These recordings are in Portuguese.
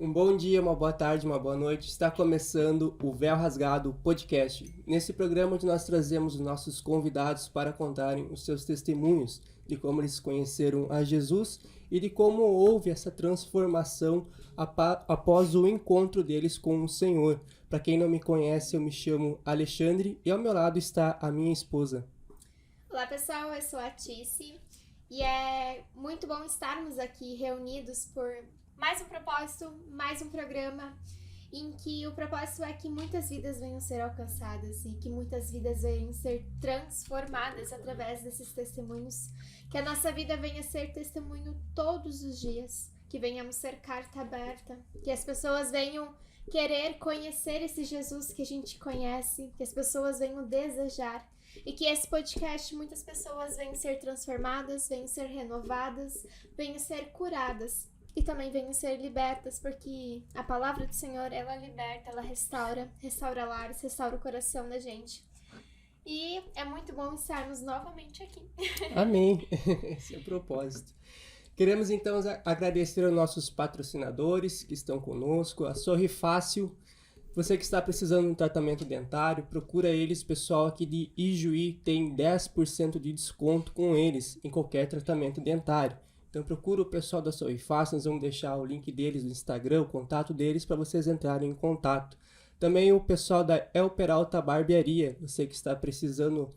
Um bom dia, uma boa tarde, uma boa noite. Está começando o Véu Rasgado Podcast. Nesse programa onde nós trazemos os nossos convidados para contarem os seus testemunhos de como eles conheceram a Jesus e de como houve essa transformação após o encontro deles com o Senhor. Para quem não me conhece, eu me chamo Alexandre e ao meu lado está a minha esposa. Olá pessoal, eu sou a Tice e é muito bom estarmos aqui reunidos por mais um propósito, mais um programa em que o propósito é que muitas vidas venham ser alcançadas e que muitas vidas venham ser transformadas através desses testemunhos, que a nossa vida venha ser testemunho todos os dias, que venhamos ser carta aberta, que as pessoas venham querer conhecer esse Jesus que a gente conhece, que as pessoas venham desejar. E que esse podcast, muitas pessoas venham ser transformadas, venham ser renovadas, venham ser curadas e também venham ser libertas, porque a palavra do Senhor, ela liberta, ela restaura lares, restaura o coração da gente. E é muito bom estarmos novamente aqui. Amém. Esse é o propósito. Queremos então agradecer aos nossos patrocinadores que estão conosco, a Sorri Fácil. Você que está precisando de um tratamento dentário, procura eles, pessoal aqui de Ijuí tem 10% de desconto com eles em qualquer tratamento dentário. Então procura o pessoal da Sorri Fácil, nós vamos deixar o link deles no Instagram, o contato deles para vocês entrarem em contato. Também o pessoal da El Peralta Barbearia, você que está precisando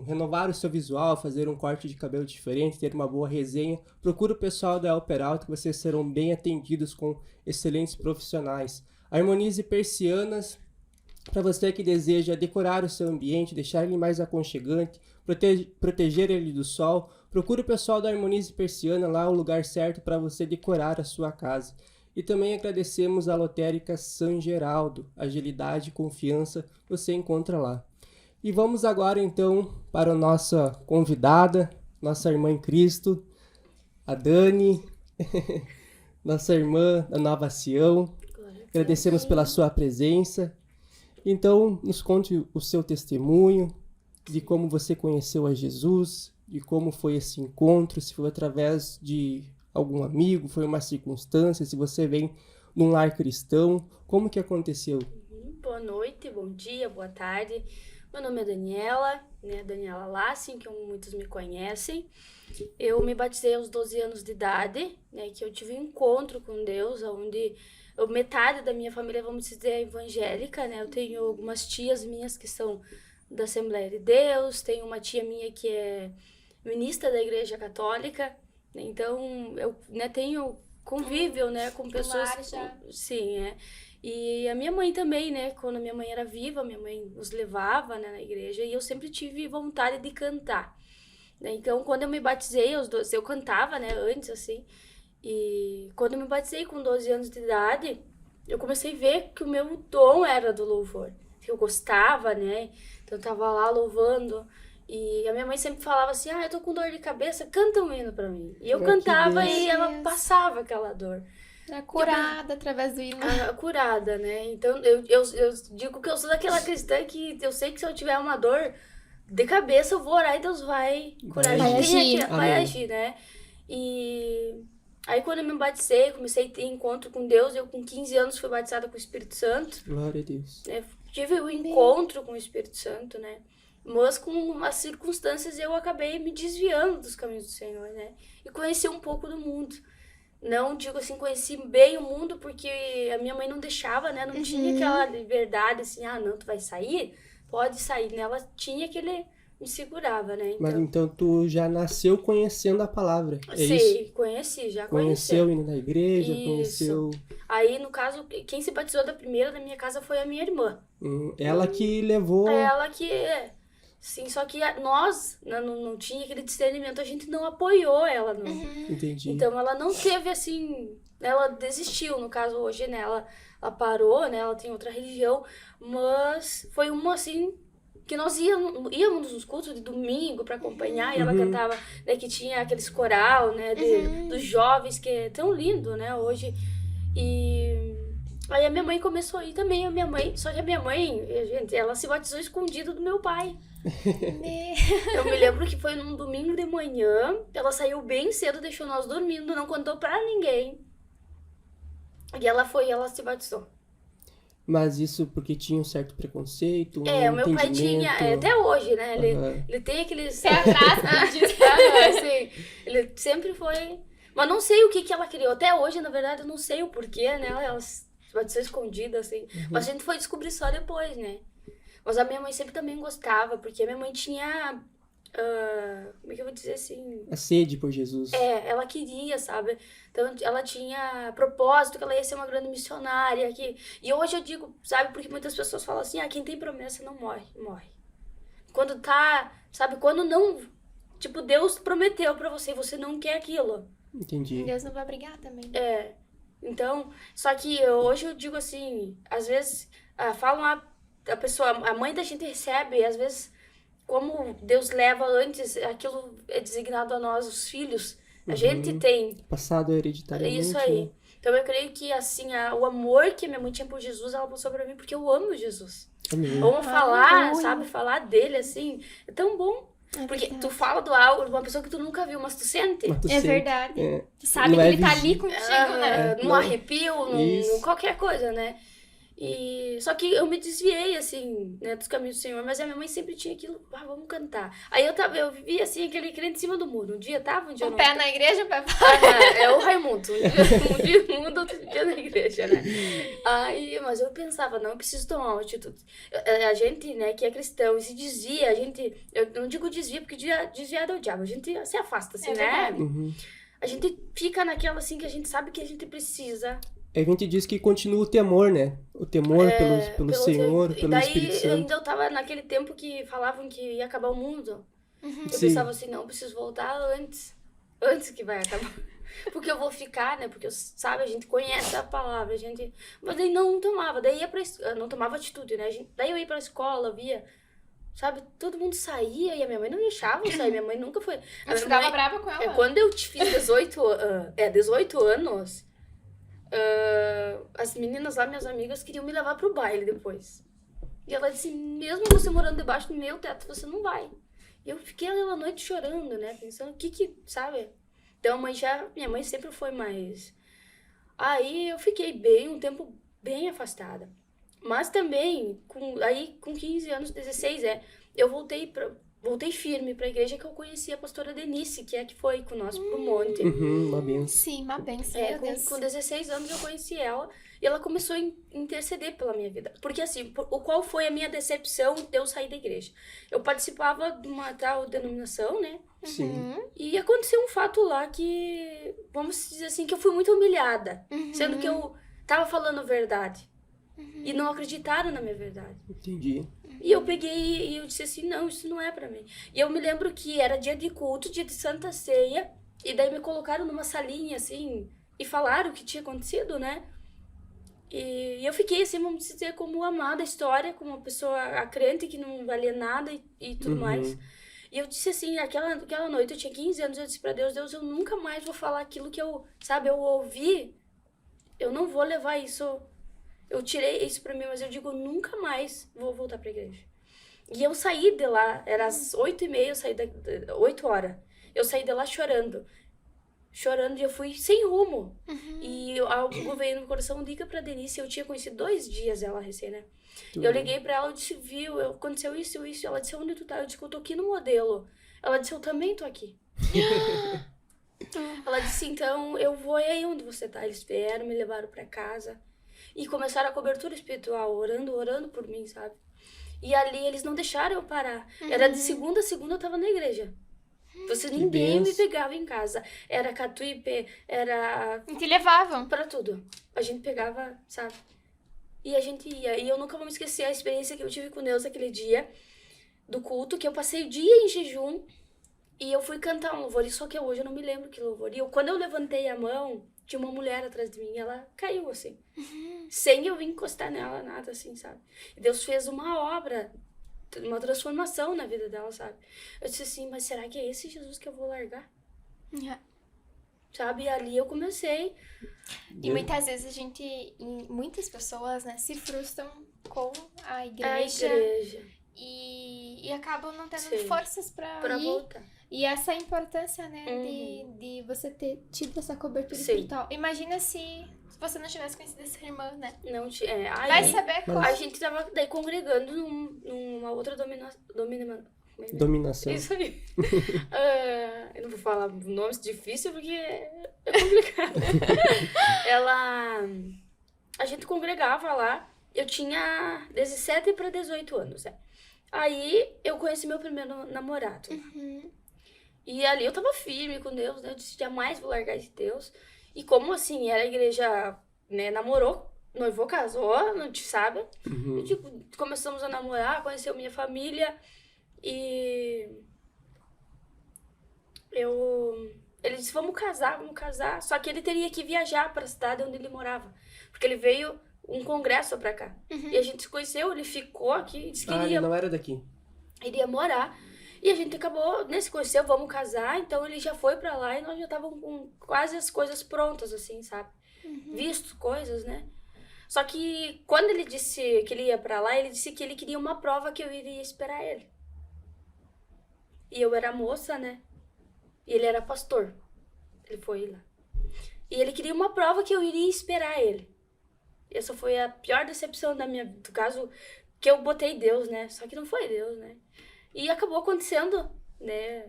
renovar o seu visual, fazer um corte de cabelo diferente, ter uma boa resenha, procura o pessoal da El Peralta que vocês serão bem atendidos com excelentes profissionais. Harmonize Persianas, para você que deseja decorar o seu ambiente, deixar ele mais aconchegante, proteger ele do sol, procure o pessoal da Harmonize Persiana, lá o lugar certo para você decorar a sua casa. E também agradecemos a Lotérica São Geraldo, agilidade e confiança você encontra lá. E vamos agora então para a nossa convidada, nossa irmã em Cristo, a Dani, nossa irmã da Nova Sião. Agradecemos pela sua presença. Então, nos conte o seu testemunho, de como você conheceu a Jesus, de como foi esse encontro, se foi através de algum amigo, foi uma circunstância, se você vem num lar cristão, como que aconteceu? Boa noite, bom dia, boa tarde. Meu nome é Daniela, Daniela Lassin, que muitos me conhecem. Eu me batizei aos 12 anos de idade, que eu tive um encontro com Deus, onde metade da minha família, vamos dizer, é evangélica, Eu tenho algumas tias minhas que são da Assembleia de Deus, tenho uma tia minha que é ministra da Igreja Católica, então eu tenho convívio, com pessoas... Sim, E a minha mãe também, quando a minha mãe era viva, minha mãe nos levava, na igreja, e eu sempre tive vontade de cantar. Então, quando eu me batizei aos 12, eu cantava, antes, assim, e quando eu me batizei com 12 anos de idade, eu comecei a ver que o meu dom era do louvor, que eu gostava, então eu tava lá louvando, e a minha mãe sempre falava assim, eu tô com dor de cabeça, canta um hino pra mim. E eu cantava e ela passava aquela dor. É curada através do hino. Curada, Então, eu digo que eu sou daquela cristã que eu sei que se eu tiver uma dor de cabeça, eu vou orar e Deus vai curar. Vai agir, E aí, quando eu me batizei, comecei a ter encontro com Deus. Eu, com 15 anos, fui batizada com o Espírito Santo. Glória a Deus. Tive um encontro com o Espírito Santo, Mas, com as circunstâncias, eu acabei me desviando dos caminhos do Senhor, E conheci um pouco do mundo. Não digo assim, conheci bem o mundo, porque a minha mãe não deixava, Não tinha aquela liberdade, assim, não, tu vai sair? Pode sair, Ela tinha aquele... me segurava, Então... Mas então tu já nasceu conhecendo a palavra, é Sim, isso? conheci. Conheceu indo na igreja, Isso. conheceu... Aí, no caso, quem se batizou da primeira da minha casa foi a minha irmã. Ela que levou... Ela que... Sim, só que nós não tinha aquele discernimento, a gente não apoiou ela. Não. Entendi. Então, ela não teve, assim... Ela desistiu, no caso, hoje, Ela parou, Ela tem outra religião, mas foi uma, assim... que nós íamos nos cultos de domingo para acompanhar, e ela cantava, que tinha aqueles coral, dos jovens, que é tão lindo, hoje. E aí a minha mãe começou a ir também, só que a minha mãe, gente, ela se batizou escondida do meu pai. Eu me lembro que foi num domingo de manhã, ela saiu bem cedo, deixou nós dormindo, não contou pra ninguém. E ela se batizou. Mas isso porque tinha um certo preconceito, O meu pai tinha, até hoje, né? Ele tem aqueles... Pé atrás, assim, ele sempre foi... Mas não sei o que ela criou. Até hoje, na verdade, eu não sei o porquê, né? Ela se batizou escondida, assim. Mas a gente foi descobrir só depois, né? Mas a minha mãe sempre também gostava, porque a minha mãe tinha... como é que eu vou dizer assim? A sede por Jesus. Ela queria, sabe? Então, ela tinha propósito que ela ia ser uma grande missionária. E hoje eu digo, sabe? Porque muitas pessoas falam assim, quem tem promessa não morre. Quando tá, sabe? Quando não... Tipo, Deus prometeu pra você e você não quer aquilo. Entendi. Deus não vai brigar também. Então, só que hoje eu digo assim, às vezes, falam a pessoa, a mãe da gente recebe, às vezes... Como Deus leva antes, aquilo é designado a nós, os filhos. A gente tem... Passado hereditariamente. Isso aí. Então eu creio que, assim, o amor que minha mãe tinha por Jesus, ela passou pra mim porque eu amo Jesus. Amém. Vamos falar, sabe? Falar dele, assim, é tão bom. Porque verdade. tu fala do algo de uma pessoa que tu nunca viu, mas tu sente. Mas tu É sente. verdade. Tu sabe Não que é ele tá ali visível. contigo, né? Num arrepio, Isso. num qualquer coisa, né? Só que eu me desviei, assim, né, dos caminhos do Senhor, mas a minha mãe sempre tinha aquilo, vamos cantar. Aí eu vivia, assim, aquele crente em cima do muro. Um dia tava, um dia Um não. pé na igreja, um pé fora. É o Raimundo. Um dia muda, outro dia na igreja, né? Mas eu pensava, não, eu preciso tomar uma atitude. A gente, né, que é cristão e se desvia, eu não digo desvia, porque desviado é o diabo, a gente se afasta, assim, né? A gente fica naquela, assim, que a gente sabe que a gente precisa. A gente diz que continua o temor, né? O temor pelo Senhor, pelo Espírito Daí Santo. ainda eu tava naquele tempo que falavam que ia acabar o mundo. Eu Sim. pensava assim, não, eu preciso voltar antes que vai acabar. Porque eu vou ficar, né? Porque, sabe, a gente conhece a palavra, Mas daí não tomava, não tomava atitude, né? Daí eu ia pra escola, via... Sabe, todo mundo saía e a minha mãe não deixava eu sair. Minha mãe nunca foi... Você ficava brava com ela? Quando eu fiz 18 anos... as meninas lá, minhas amigas, queriam me levar pro baile depois. E ela disse, mesmo você morando debaixo do meu teto, você não vai. E eu fiquei aquela noite chorando, né? Pensando, sabe? Então minha mãe sempre foi mais... Aí eu fiquei um tempo bem afastada. Mas também, com 15 anos, 16, eu voltei firme pra igreja que eu conheci a pastora Denise, que foi com nós pro monte. Uma benção. Sim, uma benção, meu Deus. Com 16 anos eu conheci ela e ela começou a interceder pela minha vida. Porque assim, qual foi a minha decepção de eu sair da igreja? Eu participava de uma tal denominação, né? Sim. E aconteceu um fato lá que, vamos dizer assim, que eu fui muito humilhada. Sendo que eu tava falando a verdade. E não acreditaram na minha verdade. Entendi. E eu peguei e eu disse assim, não, isso não é pra mim. E eu me lembro que era dia de culto, dia de Santa Ceia, e daí me colocaram numa salinha, assim, e falaram o que tinha acontecido, né? E eu fiquei, assim, vamos dizer, como amada a história, como uma pessoa crente que não valia nada e tudo mais. E eu disse assim, aquela noite, eu tinha 15 anos, eu disse pra Deus, eu nunca mais vou falar aquilo que eu ouvi, eu não vou levar isso... Eu tirei isso pra mim, mas eu digo, nunca mais vou voltar pra igreja. E eu saí de lá, era às 8h30, eu saí 8 horas. Eu saí de lá chorando. E eu fui sem rumo. E algo veio no meu coração, liga pra Denise, eu tinha conhecido 2 dias ela recém, né? Eu liguei pra ela, eu disse, aconteceu isso. Ela disse, onde tu tá? Eu disse, eu tô aqui no modelo. Ela disse, eu também tô aqui. Ela disse, então, eu vou aí onde você tá. Eles vieram, me levaram pra casa. E começaram a cobertura espiritual, orando por mim, sabe? E ali eles não deixaram eu parar. Era de segunda a segunda eu tava na igreja. Ninguém me pegava em casa. Era catuípe, era... E te levavam? Pra tudo. A gente pegava, sabe? E a gente ia. E eu nunca vou me esquecer a experiência que eu tive com Deus aquele dia do culto, que eu passei o dia em jejum e eu fui cantar um louvor. E só que hoje eu não me lembro que louvor. E quando eu levantei a mão... Tinha uma mulher atrás de mim, ela caiu, assim. Sem eu vir encostar nela, nada, assim, sabe? E Deus fez uma obra, uma transformação na vida dela, sabe? Eu disse assim, mas será que é esse Jesus que eu vou largar? Sabe? E ali eu comecei. E muitas vezes muitas pessoas, né, se frustram com a igreja. E acabam não tendo forças pra ir. Voltar. E essa importância, né, de você ter tido essa cobertura espiritual. Imagina se Se você não tivesse conhecido essa irmã, né? Não tinha. Aí, Vai saber qual. a gente tava daí congregando numa outra Dominação. Isso aí. Eu não vou falar nomes difíceis porque é complicado. A gente congregava lá. Eu tinha 17 para 18 anos, né? Aí eu conheci meu primeiro namorado. E ali eu tava firme com Deus, né? Eu disse, jamais vou largar de Deus. E como assim, era a igreja, né? Namorou, noivou, casou, não te sabe? E, tipo, começamos a namorar, conheceu minha família. E ele disse, vamos casar. Só que ele teria que viajar para a cidade onde ele morava. Porque ele veio um congresso pra cá. E a gente se conheceu, ele ficou aqui, disse que Ele não era daqui. iria morar. E a gente acabou, né, se conheceu, vamos casar. Então ele já foi pra lá e nós já estávamos com quase as coisas prontas, assim, sabe? Visto coisas, né? Só que quando ele disse que ele ia pra lá, ele disse que ele queria uma prova que eu iria esperar ele. E eu era moça, né? E ele era pastor. Ele foi lá. E ele queria uma prova que eu iria esperar ele. Essa foi a pior decepção do caso, que eu botei Deus, né? Só que não foi Deus, né? E acabou acontecendo, né?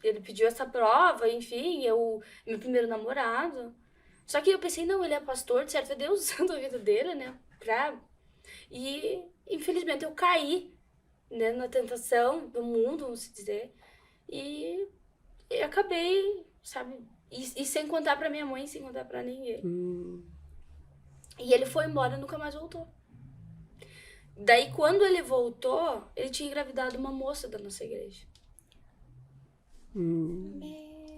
Ele pediu essa prova, enfim, meu primeiro namorado. Só que eu pensei, não, ele é pastor, de certo é Deus usando a vida dele, né? E, infelizmente, eu caí, né, na tentação do mundo, vamos dizer. E acabei, sabe? E sem contar pra minha mãe, sem contar pra ninguém. E ele foi embora e nunca mais voltou. Daí, quando ele voltou, ele tinha engravidado uma moça da nossa igreja.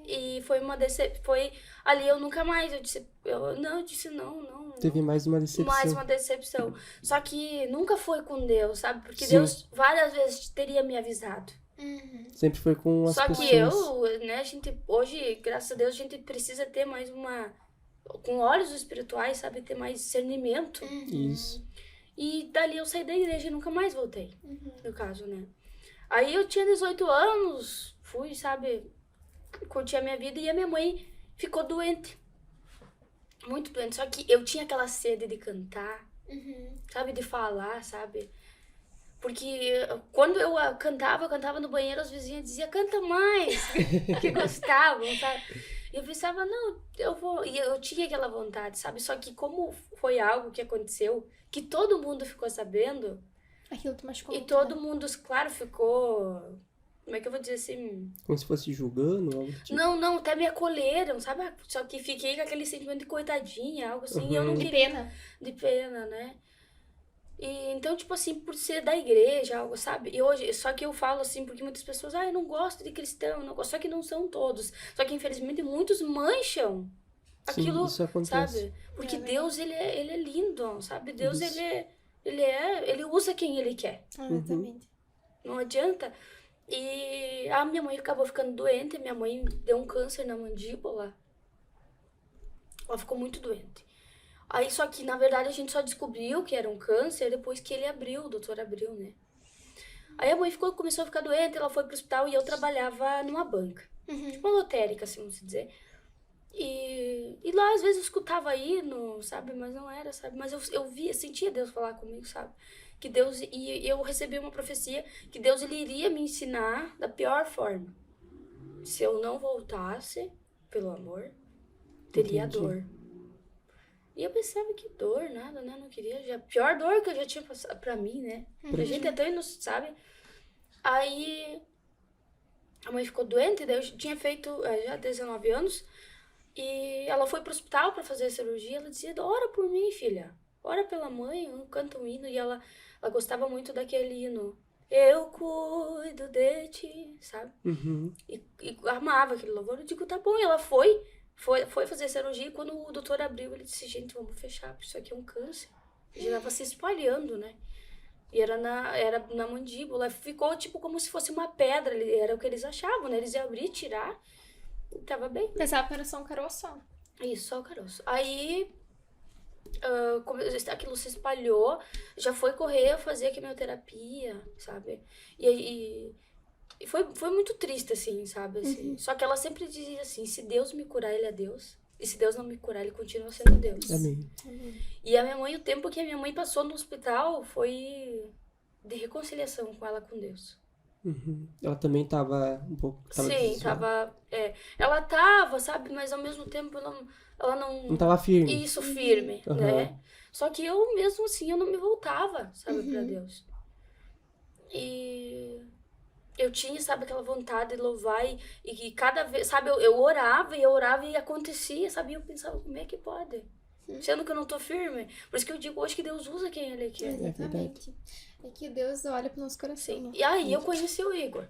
E foi uma decepção. Foi ali, eu nunca mais. Eu disse não. Teve mais uma decepção. Mais uma decepção. Só que nunca foi com Deus, sabe? Porque Sim. Deus várias vezes teria me avisado. Sempre foi com as Só pessoas. que eu, né, a gente, hoje, graças a Deus, a gente precisa ter mais com olhos espirituais, sabe? Ter mais discernimento. Isso. E dali eu saí da igreja e nunca mais voltei, no caso, né? Aí eu tinha 18 anos, fui, sabe, curti a minha vida e a minha mãe ficou doente. Muito doente, só que eu tinha aquela sede de cantar, sabe, de falar, sabe? Porque quando eu cantava no banheiro, as vizinhas diziam, canta mais, que gostavam, sabe? E eu pensava, não, eu vou... E eu tinha aquela vontade, sabe? Só que como foi algo que aconteceu, que todo mundo ficou sabendo... Aquilo te machucou E muito, todo né? mundo, claro, ficou... Como é que eu vou dizer assim? Como se fosse julgando, algo do tipo. Não, até me acolheram, sabe? Só que fiquei com aquele sentimento de coitadinha, algo assim. E eu não De queria... pena. De pena, né? E então, tipo assim, por ser da igreja, algo, sabe? E hoje, só que eu falo assim, porque muitas pessoas, eu não gosto de cristão, não gosto. Só que não são todos. Só que, infelizmente, muitos mancham Sim, aquilo, isso acontece. sabe? Porque É Deus, ele é lindo, sabe? Deus, Isso. ele usa quem ele quer. Exatamente. Não adianta. E a minha mãe acabou ficando doente, minha mãe deu um câncer na mandíbula. Ela ficou muito doente. Aí, só que, na verdade, a gente só descobriu que era um câncer depois que ele abriu, o doutor abriu, né? Aí a mãe começou a ficar doente, ela foi pro hospital e eu trabalhava numa banca. Tipo uma lotérica, assim, vamos dizer. E lá, às vezes, eu escutava hino, sabe? Mas não era, sabe? Mas eu via, sentia Deus falar comigo, sabe? Que Deus... E eu recebi uma profecia que Deus, ele iria me ensinar da pior forma. Se eu não voltasse, pelo amor, teria Entendi. dor. E eu pensava que dor, nada, né? Não queria. A pior dor que eu já tinha passado pra mim, né? A gente é tão inocente, sabe? Aí a mãe ficou doente, daí eu tinha feito já 19 anos. E ela foi pro hospital pra fazer a cirurgia. Ela dizia, ora por mim, filha. Ora pela mãe, eu não canto um hino. E ela gostava muito daquele hino. Eu cuido de ti, sabe? E amava aquele louvor. Eu digo, tá bom. E ela foi fazer a cirurgia e quando o doutor abriu, ele disse, gente, vamos fechar, porque isso aqui é um câncer. Já estava se espalhando, né? E era na mandíbula. Ficou tipo como se fosse uma pedra, era o que eles achavam, né? Eles iam abrir, tirar, e tava bem. Pensava que era só um caroço. Isso, só o caroço. Aí, aquilo se espalhou, já foi correr, fazer quimioterapia, sabe? E foi muito triste, assim, sabe? Assim. Só que ela sempre dizia assim, se Deus me curar, ele é Deus. E se Deus não me curar, ele continua sendo Deus. Amém. E a minha mãe, o tempo que a minha mãe passou no hospital foi de reconciliação com ela, com Deus. Uhum. Ela também tava um pouco... Sim, tava... ela tava, sabe? Mas ao mesmo tempo ela Não tava firme. Isso, firme, Uhum. né? Só que eu mesmo assim, eu não me voltava, sabe, pra Deus. E eu tinha, sabe, aquela vontade de louvar e cada vez, sabe, eu orava e acontecia, sabe? E eu pensava, como é que pode? Sendo que eu não tô firme. Por isso que eu digo hoje que Deus usa quem Ele quer. Exatamente. É que Deus olha pro nosso coração. Sim. Né? E aí eu conheci o Igor.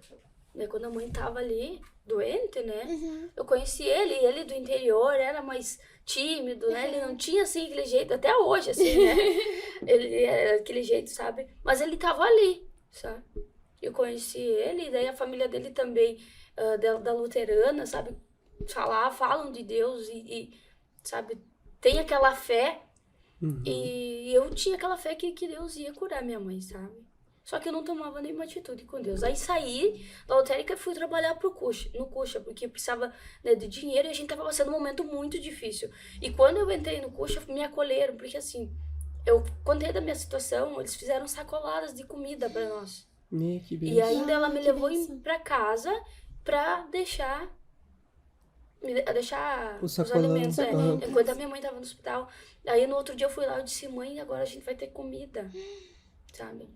Né? Quando a mãe tava ali, doente, né? Eu conheci ele do interior, era mais tímido, né? Ele não tinha, assim, aquele jeito, até hoje, assim, né? Ele era aquele jeito, sabe? Mas ele tava ali, sabe? Eu conheci ele, e daí a família dele também, da luterana, sabe? Falam de Deus e sabe? Tem aquela fé. E eu tinha aquela fé que Deus ia curar minha mãe, sabe? Só que eu não tomava nenhuma atitude com Deus. Aí saí da lotérica e fui trabalhar no Cuxa, porque eu precisava, né, de dinheiro e a gente tava passando um momento muito difícil. E quando eu entrei no Cuxa, me acolheram, porque assim, eu contei da minha situação, eles fizeram sacoladas de comida pra nós. Que benção. E ainda ela me que levou benção. pra casa pra deixar O os sacolão. alimentos, Aham. enquanto a minha mãe tava no hospital. Aí no outro dia eu fui lá e disse, mãe, agora a gente vai ter comida, sabe?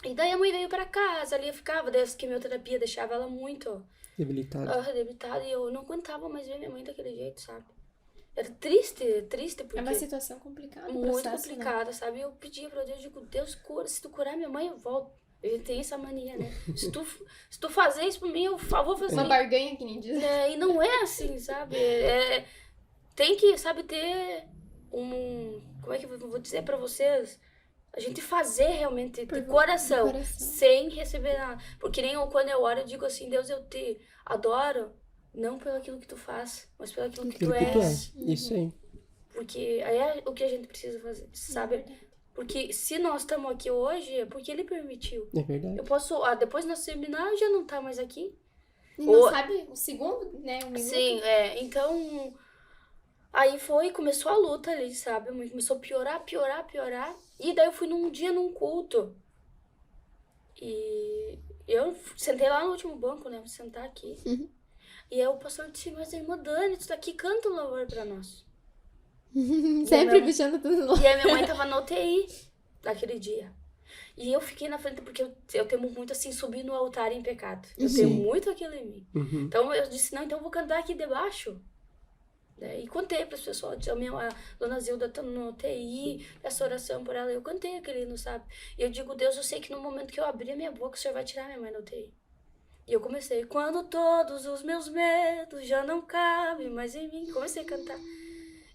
E daí a mãe veio pra casa, ali eu ficava, daí a quimioterapia deixava ela muito debilitada e eu não aguentava mais ver minha mãe daquele jeito, sabe? Era triste, porque... É uma situação complicada. muito processo, complicada, sabe? Eu pedia pra Deus, digo, Deus cura, se tu curar minha mãe, eu volto. Ele tem essa mania, né? Se tu fazer isso por mim, eu vou fazer. Uma barganha, que nem diz. E não é assim, sabe? Tem que, sabe, ter como é que eu vou dizer pra vocês? A gente fazer realmente de coração, sem receber nada. Porque nem quando eu oro, eu digo assim, Deus, eu te adoro, não pelo aquilo que tu faz, mas pelo aquilo que tu és. Isso aí. Porque é o que a gente precisa fazer, sabe? Porque se nós estamos aqui hoje, é porque Ele permitiu. É verdade. Eu posso, depois de nós terminar, eu já não tá mais aqui. E não sabe o segundo, né? Um minuto. Sim, então... Aí começou a luta ali, sabe? Começou a piorar. E daí eu fui num dia num culto. E eu sentei lá no último banco, né? Vou sentar aqui. E aí o pastor disse, mas irmã Dani, tu tá aqui, canta um louvor pra nós. Sempre puxando tudo louco. E aí minha mãe tava na UTI naquele dia. E eu fiquei na frente porque eu temo muito, assim, subir no altar em pecado. Eu tenho muito aquilo em mim. Então eu disse, não, então eu vou cantar aqui debaixo. E contei para as pessoas, a dona Zilda tá no UTI, essa oração por ela, eu cantei aquele hino, sabe? E eu digo, Deus, eu sei que no momento que eu abrir a minha boca, o Senhor vai tirar minha mãe da UTI. E eu comecei, quando todos os meus medos já não cabem mais em mim, comecei a cantar.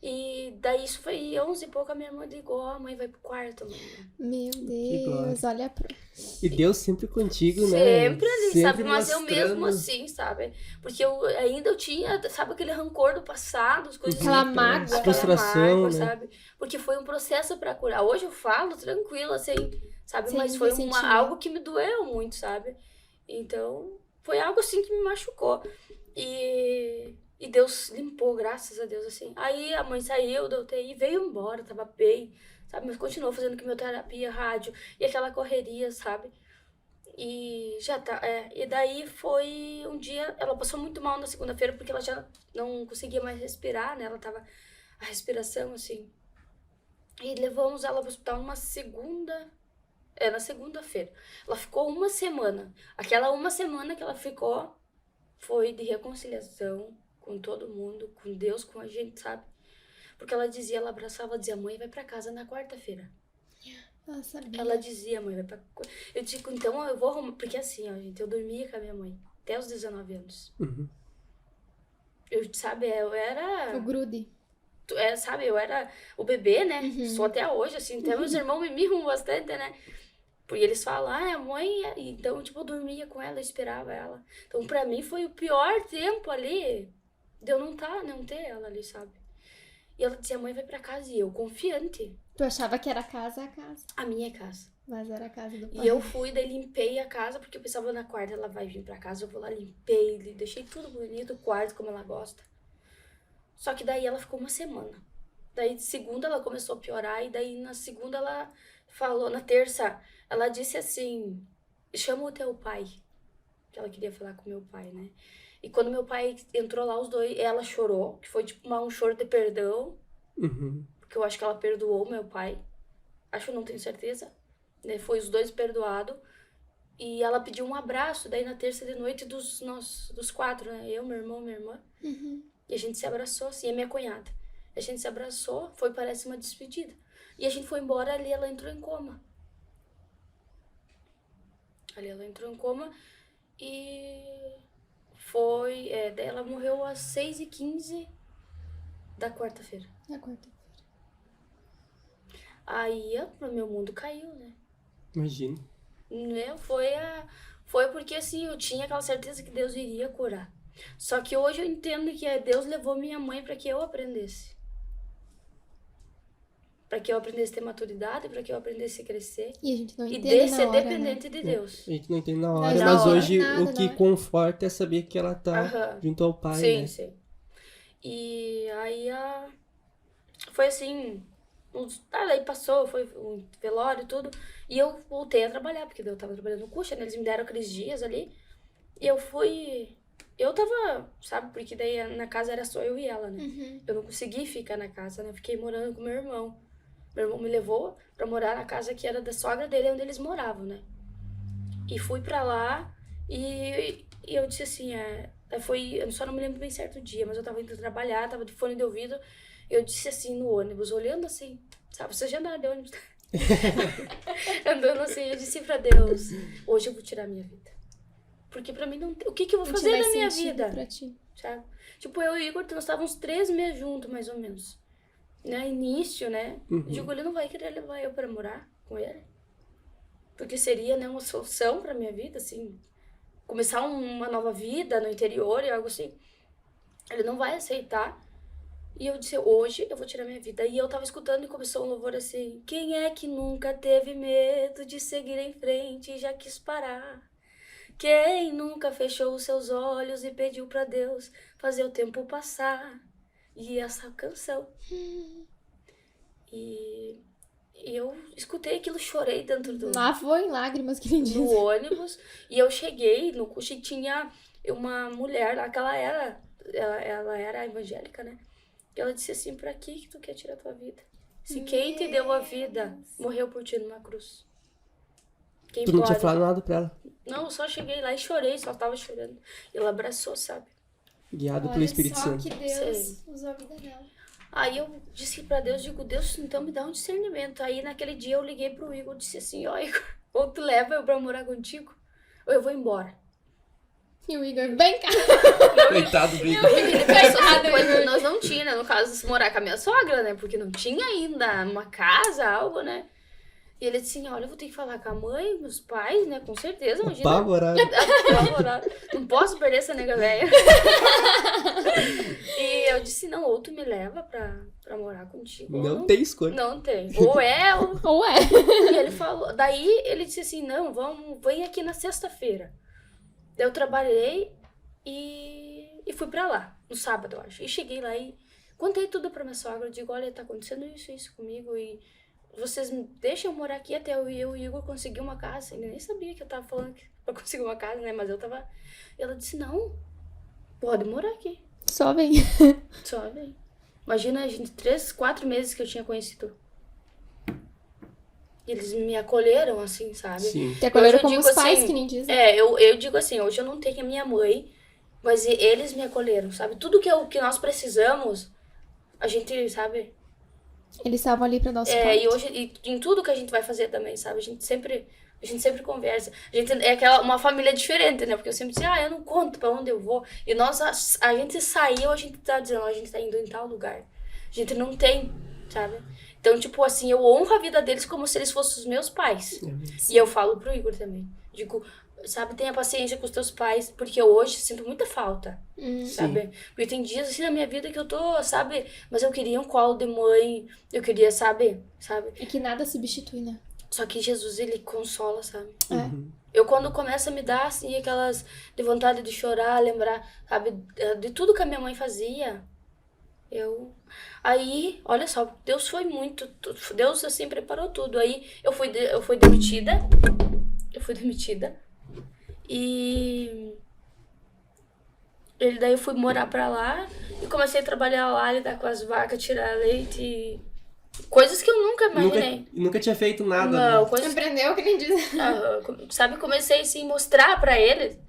E daí isso foi 11 e pouco, a minha irmã ligou, a mãe vai pro quarto, mãe. Meu Deus, olha pra... E Deus sempre contigo, né? Sempre ali, sempre sabe? Mas eu mostrando... mesmo assim, sabe? Porque eu tinha, sabe, aquele rancor do passado, as coisas Aquela assim, mágoa. Frustração, né? sabe? Porque foi um processo pra curar. Hoje eu falo tranquilo, assim, sabe? Sem Mas foi ressentimento. algo que me doeu muito, sabe? Então, foi algo assim que me machucou. E Deus limpou, graças a Deus, assim. Aí a mãe saiu da UTI, veio embora, tava bem, sabe? Mas continuou fazendo quimioterapia, rádio, e aquela correria, sabe? E já tá, e daí foi um dia, ela passou muito mal na segunda-feira, porque ela já não conseguia mais respirar, né? Ela tava, a respiração, assim. E levamos ela pro hospital na segunda-feira. Ela ficou uma semana. Aquela uma semana que ela ficou foi de reconciliação com todo mundo, com Deus, com a gente, sabe? Porque ela abraçava, dizia, mãe, vai pra casa na quarta-feira. Ela sabia. Ela dizia, mãe, vai pra... Eu digo, então eu vou arrumar... Porque assim, ó, gente, eu dormia com a minha mãe até os 19 anos. Eu era... O grude. Sabe, eu era o bebê, né? Só até hoje, assim. Até meus irmãos me mimam bastante, né? Porque eles falam, a mãe... Então, tipo, eu dormia com ela, eu esperava ela. Então, pra mim, foi o pior tempo ali de eu não ter ela ali, sabe? E ela dizia, mãe, vai pra casa. E eu, confiante. Tu achava que era a casa? A minha casa. Mas era a casa do pai. E eu fui, daí limpei a casa, porque eu pensava, na quarta ela vai vir pra casa, eu vou lá, limpei, deixei tudo bonito, o quarto como ela gosta. Só que daí ela ficou uma semana. Daí, de segunda, ela começou a piorar. E daí, na segunda, ela falou... Na terça, ela disse assim... Chama o teu pai. Que ela queria falar com meu pai, né? E quando meu pai entrou lá, os dois... Ela chorou. Que foi, tipo, um choro de perdão. Uhum. Porque eu acho que ela perdoou meu pai. Acho, não tenho certeza. Né? Foi os dois perdoados. E ela pediu um abraço. Daí, na terça de noite, dos 4, né? Eu, meu irmão, minha irmã. E a gente se abraçou, assim, a minha cunhada. A gente se abraçou, parece uma despedida. E a gente foi embora, ali ela entrou em coma. Ali ela entrou em coma e foi... daí ela morreu às 6h15 da quarta-feira. Na quarta. Aí o meu mundo caiu, né? Imagina. Né? Foi porque, assim, eu tinha aquela certeza que Deus iria curar. Só que hoje eu entendo que Deus levou minha mãe para que eu aprendesse. Para que eu aprendesse a ter maturidade, para que eu aprendesse a crescer. E a gente não E entende ser na hora, dependente de Deus. A gente não entende na hora, Na mas hora, hoje nada, o que na hora. conforta é saber que ela tá Aham. junto ao pai, Sim, né? sim. E aí foi assim... Daí passou, foi um velório e tudo. E eu voltei a trabalhar, porque eu tava trabalhando no Cuxa, né? Eles me deram aqueles dias ali. E eu fui... Eu tava, sabe? Porque daí na casa era só eu e ela, né? Eu não consegui ficar na casa, né? Eu fiquei morando com meu irmão. Meu irmão me levou pra morar na casa que era da sogra dele, onde eles moravam, né? E fui pra lá e eu disse assim, eu só não me lembro bem certo o dia, mas eu tava indo trabalhar, tava de fone de ouvido. Eu disse assim no ônibus, olhando assim, sabe? Você já andava de ônibus. Andando assim, eu disse pra Deus, hoje eu vou tirar minha vida. Porque pra mim não tem... O que eu vou Não fazer tinha na minha mais sentido vida? pra ti. Sabe? Tipo, eu e o Igor, nós estávamos 3 meses juntos, mais ou menos. Né? Início, né? Eu digo, ele não vai querer levar eu pra morar com ele. Porque seria, né, uma solução pra minha vida, assim. Começar uma nova vida no interior e algo assim. Ele não vai aceitar. E eu disse, hoje eu vou tirar minha vida. E eu tava escutando e começou um louvor assim. Quem é que nunca teve medo de seguir em frente e já quis parar? Quem nunca fechou os seus olhos e pediu pra Deus fazer o tempo passar? E essa canção. E eu escutei aquilo, chorei dentro do Lá foi lágrimas que nem diz. no ônibus. E eu cheguei no Cuxa e tinha uma mulher lá, que ela era evangélica, né? E ela disse assim, pra que tu quer tirar tua vida? Se quem te deu a vida morreu por ti numa cruz. Quem Tu não tinha pode? falado nada pra ela, Não, eu só cheguei lá e chorei, só tava chorando. E ela abraçou, sabe? guiado pelo Olha Espírito só Santo. que Deus usou a vida dela. Aí eu disse pra Deus, digo, Deus, então me dá um discernimento. Aí naquele dia eu liguei pro Igor e disse assim, ó Igor, ou tu leva eu pra morar contigo, ou eu vou embora. E o Igor, vem cá. Coitado do Igor. Ele pensou assim, pois nós não tinha, né, no caso, morar com a minha sogra, né, porque não tinha ainda uma casa, algo, né. E ele disse assim, olha, eu vou ter que falar com a mãe, meus pais, né, com certeza, imagina. Apavorado. Apavorado. Não posso perder essa nega velha. E eu disse, não, ou tu me leva pra morar contigo. ou Não tem escolha. Não tem. Ou é, ou... Ou é. E ele falou, daí ele disse assim, não, vem aqui na sexta-feira. Daí eu trabalhei e fui pra lá, no sábado, eu acho. E cheguei lá e contei tudo pra minha sogra. Eu digo, olha, tá acontecendo isso comigo e vocês me deixam eu morar aqui até eu e o Igor conseguir uma casa. Ele nem sabia que eu tava falando pra conseguir uma casa, né? Mas eu tava... E ela disse, não, pode morar aqui. Só vem. Só vem. Imagina, a gente, 3, 4 meses que eu tinha conhecido. E eles me acolheram, assim, sabe? Sim. Te acolheram Hoje eu como digo os pais, assim, que nem dizem. Eu digo assim, hoje eu não tenho a minha mãe, mas eles me acolheram, sabe? Tudo que nós precisamos, a gente, sabe? Eles estavam ali pra nosso E hoje, e em tudo que a gente vai fazer também, sabe? A gente sempre conversa. A gente é uma família diferente, né? Porque eu sempre dizia, eu não conto pra onde eu vou. E nós, a gente saiu, a gente tá dizendo, a gente tá indo em tal lugar. A gente não tem, sabe? Então, tipo assim, eu honro a vida deles como se eles fossem os meus pais. E eu falo pro Igor também. Digo, sabe, tenha paciência com os teus pais, porque eu hoje sinto muita falta, sabe? Porque tem dias assim na minha vida que eu tô, sabe? Mas eu queria um colo de mãe, eu queria, sabe? E que nada substitui, né? Só que Jesus, ele consola, sabe? É. Eu, quando começa a me dar, assim, aquelas de vontade de chorar, lembrar, sabe? De tudo que a minha mãe fazia, Aí, olha só, Deus foi muito... Deus, assim, preparou tudo. Aí, eu fui demitida. E... Daí eu fui morar pra lá e comecei a trabalhar lá, lidar com as vacas, tirar leite. Coisas que eu nunca imaginei. Nunca tinha feito nada, Não, né? coisas... Aprendeu, que nem diz. Sabe, comecei assim, mostrar pra eles,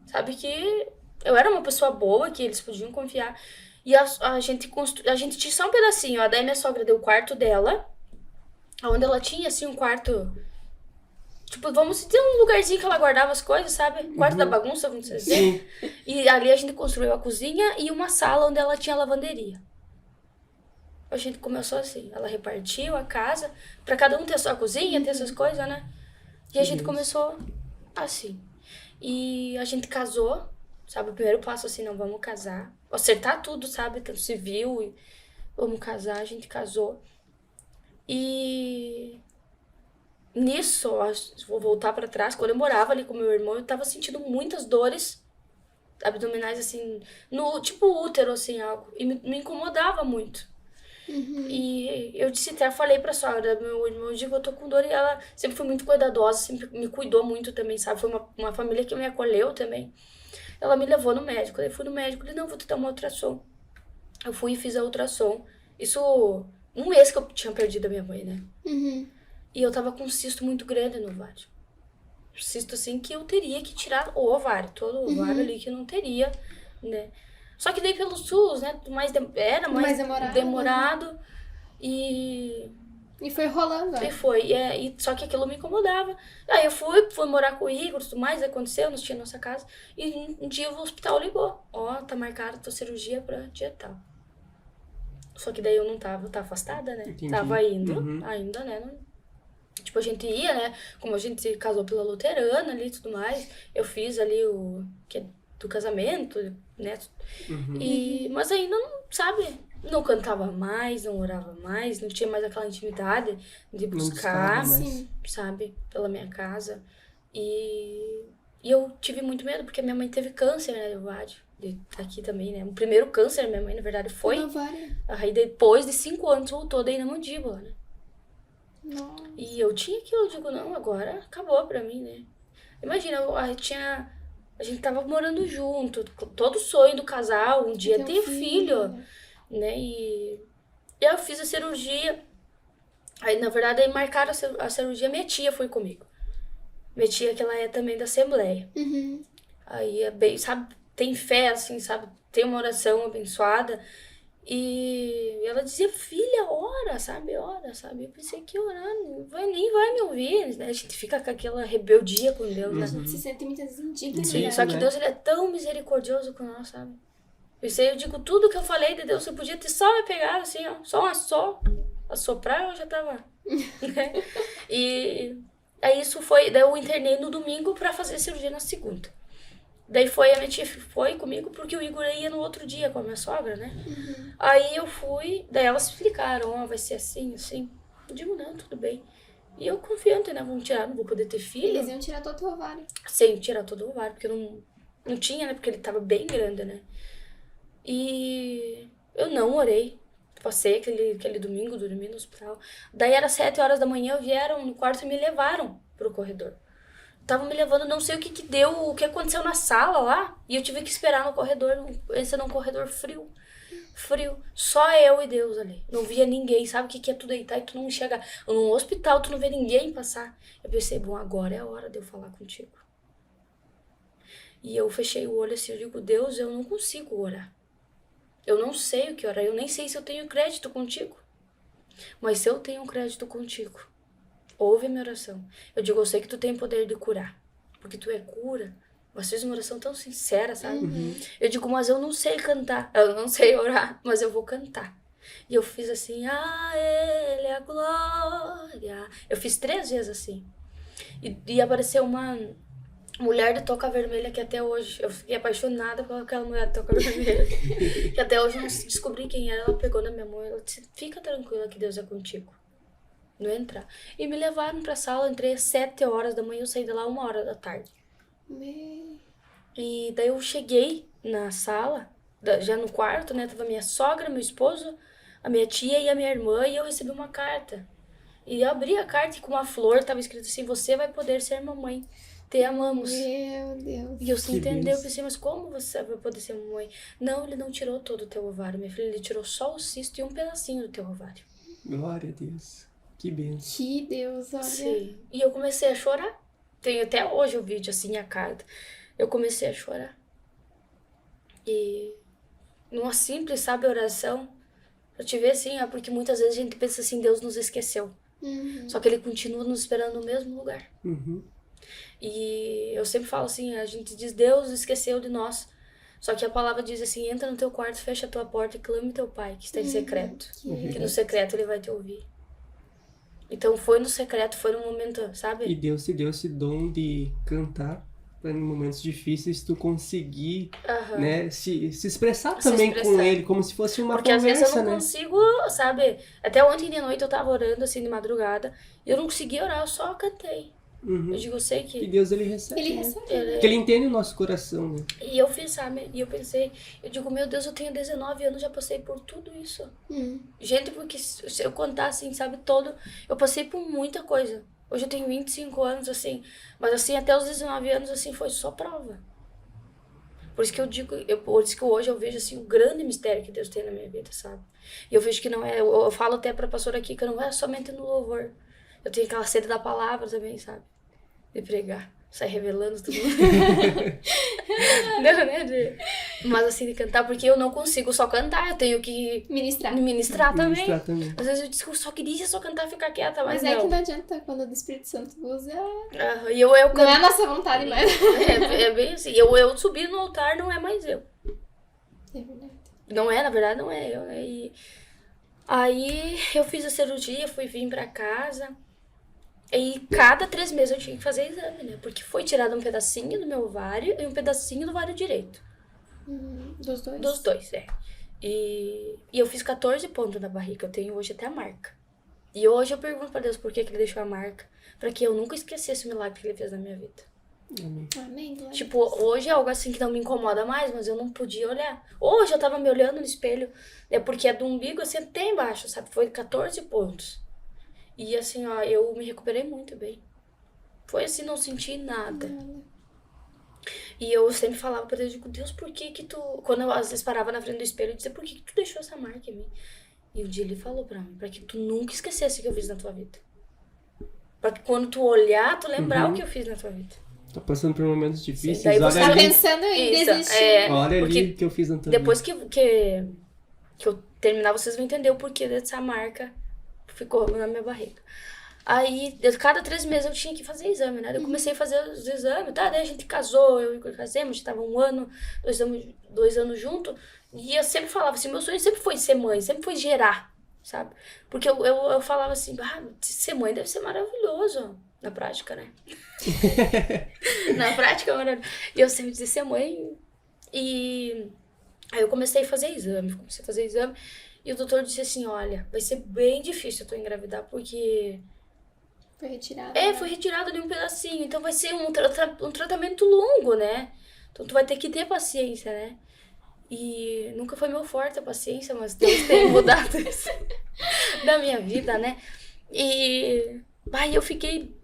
sabe, que eu era uma pessoa boa, que eles podiam confiar. E a gente tinha só um pedacinho, ó. Daí minha sogra deu o quarto dela, onde ela tinha, assim, um quarto... Tipo, vamos ter um lugarzinho que ela guardava as coisas, sabe? Quarto da bagunça, vamos dizer. Sim. E ali a gente construiu a cozinha e uma sala onde ela tinha lavanderia. A gente começou assim, ela repartiu a casa, pra cada um ter a sua cozinha, ter essas coisas, né? E a gente começou assim. E a gente casou, sabe? O primeiro passo assim, não, vamos casar. Acertar tudo, sabe? Tanto civil e vamos casar, a gente casou. E... Nisso, vou voltar pra trás, quando eu morava ali com meu irmão, eu tava sentindo muitas dores abdominais, assim, no tipo útero, assim, algo. E me incomodava muito. E eu disse, até falei pra sogra, meu irmão, eu digo, eu tô com dor, e ela sempre foi muito cuidadosa, sempre me cuidou muito também, sabe? Foi uma família que me acolheu também. Ela me levou no médico, daí fui no médico, ele, não, vou te dar uma ultrassom. Eu fui e fiz a ultrassom. Isso, um mês que eu tinha perdido a minha mãe, né? E eu tava com um cisto muito grande no ovário. Cisto, assim, que eu teria que tirar o ovário. Todo o ovário ali que eu não teria, né? Só que daí pelo SUS, né? Era mais demorado. E foi rolando. E foi. Só que aquilo me incomodava. Aí eu fui morar com o Igor e tudo mais. Aconteceu, nós tínhamos nossa casa. E um dia o hospital ligou. Ó, tá marcada a tua cirurgia pra dia tal. Só que daí eu não tava afastada, né? Entendi. Tava indo, ainda, né? Tipo, a gente ia, né? Como a gente se casou pela luterana ali e tudo mais, eu fiz ali do casamento, né? Mas ainda não, sabe? Não cantava mais, não orava mais, não tinha mais aquela intimidade de buscar, sabe? Pela minha casa. E eu tive muito medo, porque minha mãe teve câncer, né, de ovário. Aqui também, né? O primeiro câncer, minha mãe, na verdade, foi. Aí depois de 5 anos voltou daí na mandíbula, né? Nossa. E eu tinha aquilo, eu digo, não, agora acabou pra mim, né? Imagina, a gente tava morando junto, todo sonho do casal, um dia ter filho, né? E eu fiz a cirurgia, aí na verdade aí marcaram a cirurgia, minha tia foi comigo. Minha tia, que ela é também da Assembleia. Aí é bem, sabe, tem fé, assim, sabe, tem uma oração abençoada. E ela dizia, filha, ora, sabe? Eu pensei que orar nem vai me ouvir, né? A gente fica com aquela rebeldia com Deus, né? A gente se sente muitas vezes indigna. Sim, só que Deus, ele é tão misericordioso com nós, sabe? Eu digo, tudo que eu falei de Deus, você podia ter só me pegado, assim, ó, só assoprar, eu já tava, né? E aí daí eu internei no domingo pra fazer cirurgia na segunda. Daí a minha tia foi comigo, porque o Igor ia no outro dia com a minha sogra, né? Aí eu fui, daí elas explicaram, vai ser assim, assim. Eu digo, não, tudo bem. E eu confiante, né? Vamos tirar, não vou poder ter filho. Eles iam tirar todo o ovário. Sim, tirar todo o ovário, porque eu não tinha, né? Porque ele tava bem grande, né? E eu não orei. Passei aquele domingo, dormi no hospital. Daí era 7 horas da manhã, vieram no quarto e me levaram pro corredor. Tava me levando, não sei o que deu, o que aconteceu na sala lá. E eu tive que esperar no corredor, esse era um corredor frio. Só eu e Deus ali. Não via ninguém, sabe o que é tu deitar e tu não enxerga. Num hospital, tu não vê ninguém passar. Eu pensei, bom, agora é a hora de eu falar contigo. E eu fechei o olho assim, eu digo, Deus, eu não consigo orar. Eu não sei o que orar, eu nem sei se eu tenho crédito contigo. Mas se eu tenho crédito contigo, ouve a minha oração. Eu digo, eu sei que tu tem poder de curar, porque tu é cura. Mas fez uma oração tão sincera, sabe? Eu digo, mas eu não sei cantar, eu não sei orar, mas eu vou cantar. E eu fiz assim, a Ele a glória. Eu fiz 3 vezes assim. E apareceu uma mulher de touca vermelha que até hoje, eu fiquei apaixonada por aquela mulher de touca vermelha. Que até hoje eu não descobri quem era. Ela pegou na minha mão e ela disse, fica tranquila que Deus é contigo. Não entrar. E me levaram pra sala, eu entrei às 7 horas da manhã, eu saí de lá 1 hora da tarde. E daí eu cheguei na sala, já no quarto, né? Tava minha sogra, meu esposo, a minha tia e a minha irmã, e eu recebi uma carta. E eu abri a carta e com uma flor tava escrito assim: você vai poder ser mamãe. Te amamos. Meu Deus. E eu sem Que entender, eu benção. pensei, mas como você vai poder ser mamãe? Não, ele não tirou todo o teu ovário, minha filha, ele tirou só o cisto e um pedacinho do teu ovário. Glória a Deus. Que benção. Que Deus, olha. Sim. E eu comecei a chorar. Tenho até hoje o vídeo, assim, a carta. Eu comecei a chorar. E numa simples, sabe, oração, eu tive assim, porque muitas vezes a gente pensa assim, Deus nos esqueceu. Só que ele continua nos esperando no mesmo lugar. Uhum. E eu sempre falo assim, a gente diz, Deus esqueceu de nós. Só que a palavra diz assim, entra no teu quarto, fecha a tua porta e clame teu pai, que está em secreto. Que no secreto ele vai te ouvir. Então foi no secreto, foi no momento, sabe? E Deus te deu esse dom de cantar para em momentos difíceis tu conseguir, Aham. né, se expressar Se também com expressar. ele, como se fosse uma Porque às vezes conversa, eu não né? consigo, sabe? Até ontem de noite eu tava orando assim de madrugada e eu não consegui orar, eu só cantei. Uhum. Eu digo, eu sei E que. Deus, ele recebe, Ele né? recebeu. Porque ele entende o nosso coração, né? E eu fiz, sabe? E eu pensei, eu digo, meu Deus, eu tenho 19 anos, já passei por tudo isso. Gente, porque se eu contar assim, sabe, eu passei por muita coisa. Hoje eu tenho 25 anos, assim, mas assim, até os 19 anos, assim, foi só prova. Por isso que eu digo, por isso que hoje eu vejo, assim, o grande mistério que Deus tem na minha vida, sabe? E eu vejo que não é, eu falo até pra pastora aqui, que não é somente no louvor. Eu tenho aquela sede da palavra também, sabe? De pregar, sair revelando tudo. Não, né? Mas assim, de cantar, porque eu não consigo só cantar, eu tenho que Ministrar. ministrar também. Ministrar também. Às vezes eu disse que eu só queria só cantar e ficar quieta, mas Mas é não. que não adianta quando o Espírito Santo usa. E eu Não canto. é a nossa vontade, mas. É bem assim. Eu subir no altar não é mais eu. É verdade. Não é, na verdade, não é eu. Aí eu fiz a cirurgia, vim pra casa. E cada 3 meses eu tinha que fazer exame, né? Porque foi tirado um pedacinho do meu ovário e um pedacinho do ovário direito. Dos dois? Dos dois, é. E eu fiz 14 pontos na barriga. Eu tenho hoje até a marca. E hoje eu pergunto pra Deus por que ele deixou a marca. Pra que eu nunca esquecesse o milagre que ele fez na minha vida. Amém. Amém, glória. Tipo, hoje é algo assim que não me incomoda mais, mas eu não podia olhar. Hoje eu tava me olhando no espelho, porque é do umbigo assim até embaixo, sabe? Foi 14 pontos. E assim, ó, eu me recuperei muito bem. Foi assim, não senti nada. E eu sempre falava pra Deus, digo, Deus, por que que tu... Quando eu às vezes parava na frente do espelho, eu dizia, por que que tu deixou essa marca em mim? E um dia ele falou pra mim, pra que tu nunca esquecesse o que eu fiz na tua vida. Pra que quando tu olhar, tu lembrar o que eu fiz na tua vida. Tá passando por momentos difíceis, daí olha você Tá ali, pensando em Isso, desistir. é. olha porque ali o que eu fiz na tua Depois vida. que eu terminar, vocês vão entender o porquê dessa marca ficou na minha barriga. Aí, cada 3 meses eu tinha que fazer exame, né? Eu comecei a fazer os exames, tá? Daí a gente casou, eu e o casamos, a gente tava 1 ano, 2 anos junto. E eu sempre falava assim, meu sonho sempre foi ser mãe, sempre foi gerar, sabe? Porque eu falava assim, ser mãe deve ser maravilhoso. Na prática, né? Na prática é maravilhoso. E eu sempre dizia ser mãe. E aí eu comecei a fazer exame, E o doutor disse assim, olha, vai ser bem difícil tu engravidar, porque... Foi retirado. foi retirado ali um pedacinho, então vai ser um tratamento longo, né? Então tu vai ter que ter paciência, né? E nunca foi meu forte a paciência, mas Deus tem mudado isso da minha vida, né? E eu fiquei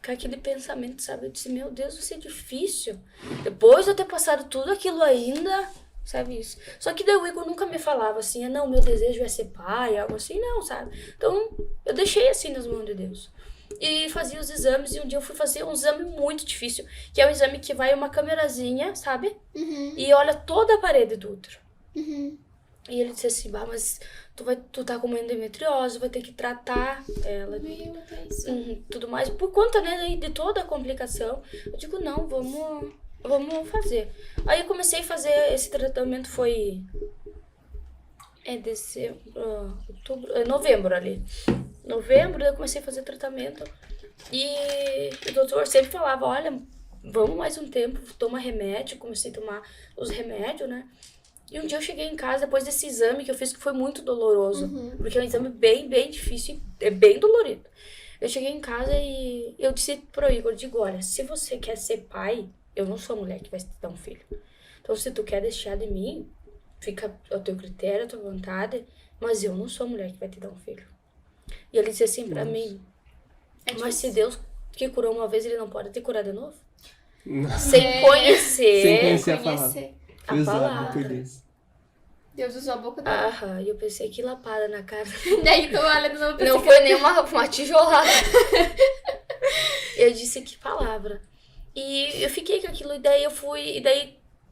com aquele pensamento, sabe? Eu disse, meu Deus, vai ser difícil. Depois de eu ter passado tudo aquilo ainda, sabe isso? Só que daí o Igor nunca me falava assim, não, meu desejo é ser pai, algo assim, não, sabe? Então eu deixei assim nas mãos de Deus. E fazia os exames, e um dia eu fui fazer um exame muito difícil, que é um exame que vai uma câmerazinha, sabe? E olha toda a parede do útero. E ele disse assim, mas tu tá com uma endometriose, vai ter que tratar ela. Meu Deus. Tudo mais, por conta, né, de toda a complicação. Eu digo, não, vamos fazer. Aí eu comecei a fazer esse tratamento, foi... novembro ali. Novembro, eu comecei a fazer tratamento. E o doutor sempre falava, olha, vamos mais um tempo, toma remédio. Comecei a tomar os remédios, né? E um dia eu cheguei em casa, depois desse exame que eu fiz, que foi muito doloroso. Porque é um exame bem, bem difícil, é bem dolorido. Eu cheguei em casa e eu disse pro Igor, digo, olha, se você quer ser pai, eu não sou a mulher que vai te dar um filho. Então, se tu quer deixar de mim, fica ao teu critério, à tua vontade, mas eu não sou a mulher que vai te dar um filho. E ele disse assim pra mim, mas se Deus que curou uma vez, ele não pode te curar de novo? Sem conhecer, Sem conhecer a palavra. Conhecer. a Usado palavra. por Deus. Deus usou a boca dela. Aham, e eu pensei, que lapada na cara. Daí tu olha de novo pra Não esse foi nem uma tijolada. Eu disse, que palavra. E eu fiquei com aquilo, e daí eu fui,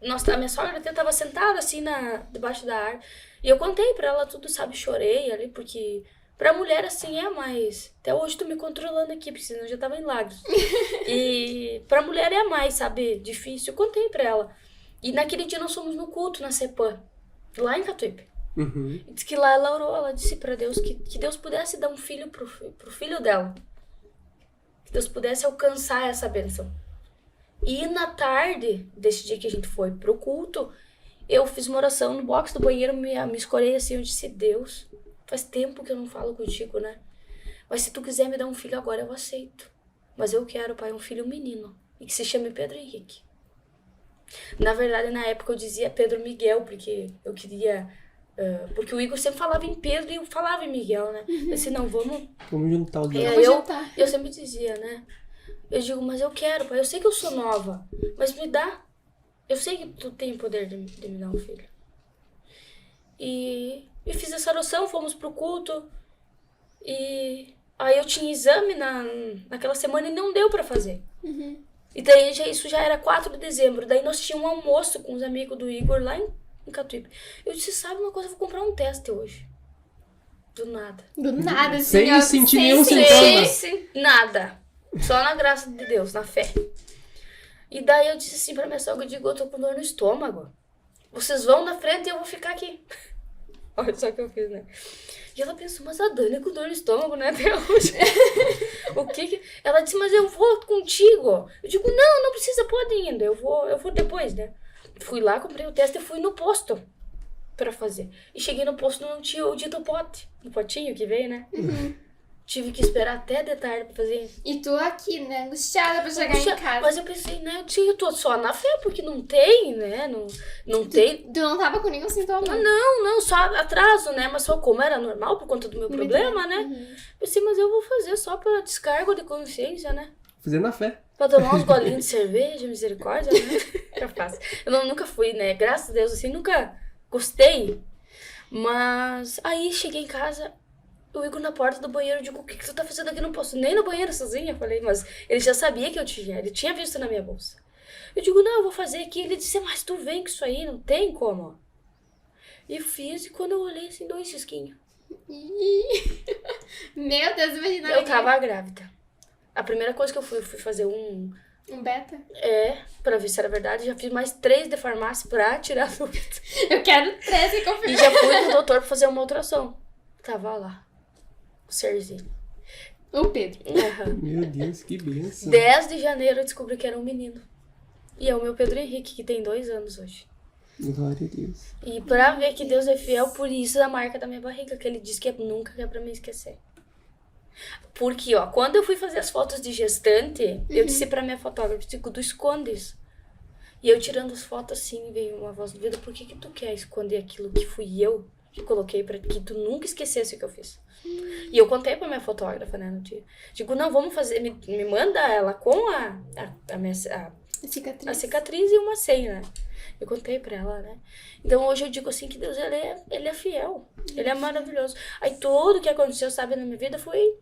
nossa, a minha sogra até tava sentada assim debaixo da árvore. E eu contei pra ela tudo, sabe, chorei ali, porque pra mulher assim é mais. Até hoje tô me controlando aqui, porque senão eu já tava em lágrimas. E pra mulher é mais, sabe, difícil. Eu contei pra ela. E naquele dia nós fomos no culto na CEPAM, lá em Catuípe. Uhum. E disse que lá ela orou, ela disse pra Deus que Deus pudesse dar um filho pro filho dela. Que Deus pudesse alcançar essa bênção. E na tarde desse dia que a gente foi pro culto, eu fiz uma oração no box do banheiro, me escorei assim, eu disse, Deus, faz tempo que eu não falo contigo, né? Mas se tu quiser me dar um filho agora, eu aceito. Mas eu quero, pai, um filho menino, e que se chame Pedro Henrique. Na verdade, na época eu dizia Pedro Miguel, porque eu queria... porque o Igor sempre falava em Pedro e eu falava em Miguel, né? Eu disse, não, vamos juntar os dois. Vamos juntar. Eu sempre dizia, né? Eu digo, mas eu quero, pai. Eu sei que eu sou nova, mas me dá. Eu sei que tu tem o poder de me dar um filho. E fiz essa oração, fomos pro culto. E aí eu tinha exame naquela semana e não deu pra fazer. Uhum. E daí isso já era 4 de dezembro. Daí nós tínhamos um almoço com os amigos do Igor lá em Catuípe. Eu disse, sabe uma coisa, eu vou comprar um teste hoje. Do nada. Do nada, assim, Sem ó, sentir sem nenhum sentir. sintoma. Nada. Só na graça de Deus, na fé. E daí eu disse assim pra minha sogra, eu digo, eu tô com dor no estômago. Vocês vão na frente e eu vou ficar aqui. Olha só o que eu fiz, né? E ela pensou, mas a Dani com dor no estômago, né, Deus? O que? Ela disse, mas eu vou contigo. Eu digo, não precisa, pode ir ainda. Eu vou depois, né? Fui lá, comprei o teste e fui no posto pra fazer. E cheguei no posto, não tinha o dito pote. O potinho que veio, né? Uhum. Tive que esperar até de tarde pra fazer. E tu aqui, né, angustiada pra chegar em casa. Mas eu pensei, né, eu tô só na fé, porque não tem, né, não tem. Tu não tava com nenhum sintoma? Não, só atraso, né, mas só como era normal por conta do meu problema, né. Uhum. Pensei, mas eu vou fazer só pra descargo de consciência, né. Fazer na fé. Pra tomar uns golinhos de cerveja, misericórdia, né. Eu faço. Eu nunca fui, né, graças a Deus, assim, nunca gostei. Mas aí cheguei em casa, o Igor na porta do banheiro, eu digo, o que tu tá fazendo aqui? Não posso nem no banheiro sozinha. Eu falei, mas ele já sabia que eu tinha, ele tinha visto na minha bolsa. Eu digo, não, eu vou fazer aqui. Ele disse, mas tu vem com isso aí, não tem como. E fiz, e quando eu olhei, assim, 2 cisquinhos. Meu Deus, imagina. Eu tava grávida. A primeira coisa que eu fui fazer um beta? pra ver se era verdade. Já fiz mais 3 de farmácia pra tirar a dúvida. Eu quero 13 E confirmações. já fui no doutor pra fazer uma ultrassom. Tava lá, o serzinho. O Pedro. Aham. Meu Deus, que bênção. 10 de janeiro eu descobri que era um menino. E é o meu Pedro Henrique, que tem 2 anos hoje. Glória a Deus. E pra ver que Deus é fiel, por isso a marca da minha barriga, que ele diz que nunca é pra me esquecer. Porque, ó, quando eu fui fazer as fotos de gestante, eu disse pra minha fotógrafa, tu esconde isso. E eu tirando as fotos assim, veio uma voz do vida, por que tu quer esconder aquilo que fui eu que coloquei pra que tu nunca esquecesse o que eu fiz? E eu contei pra minha fotógrafa, né, no dia. Digo, não, vamos fazer, me manda ela com a Cicatriz. a cicatriz e uma senha, né? Eu contei pra ela, né? Então hoje eu digo assim que Deus, ele é fiel. Ele é maravilhoso. Aí tudo que aconteceu, sabe, na minha vida foi...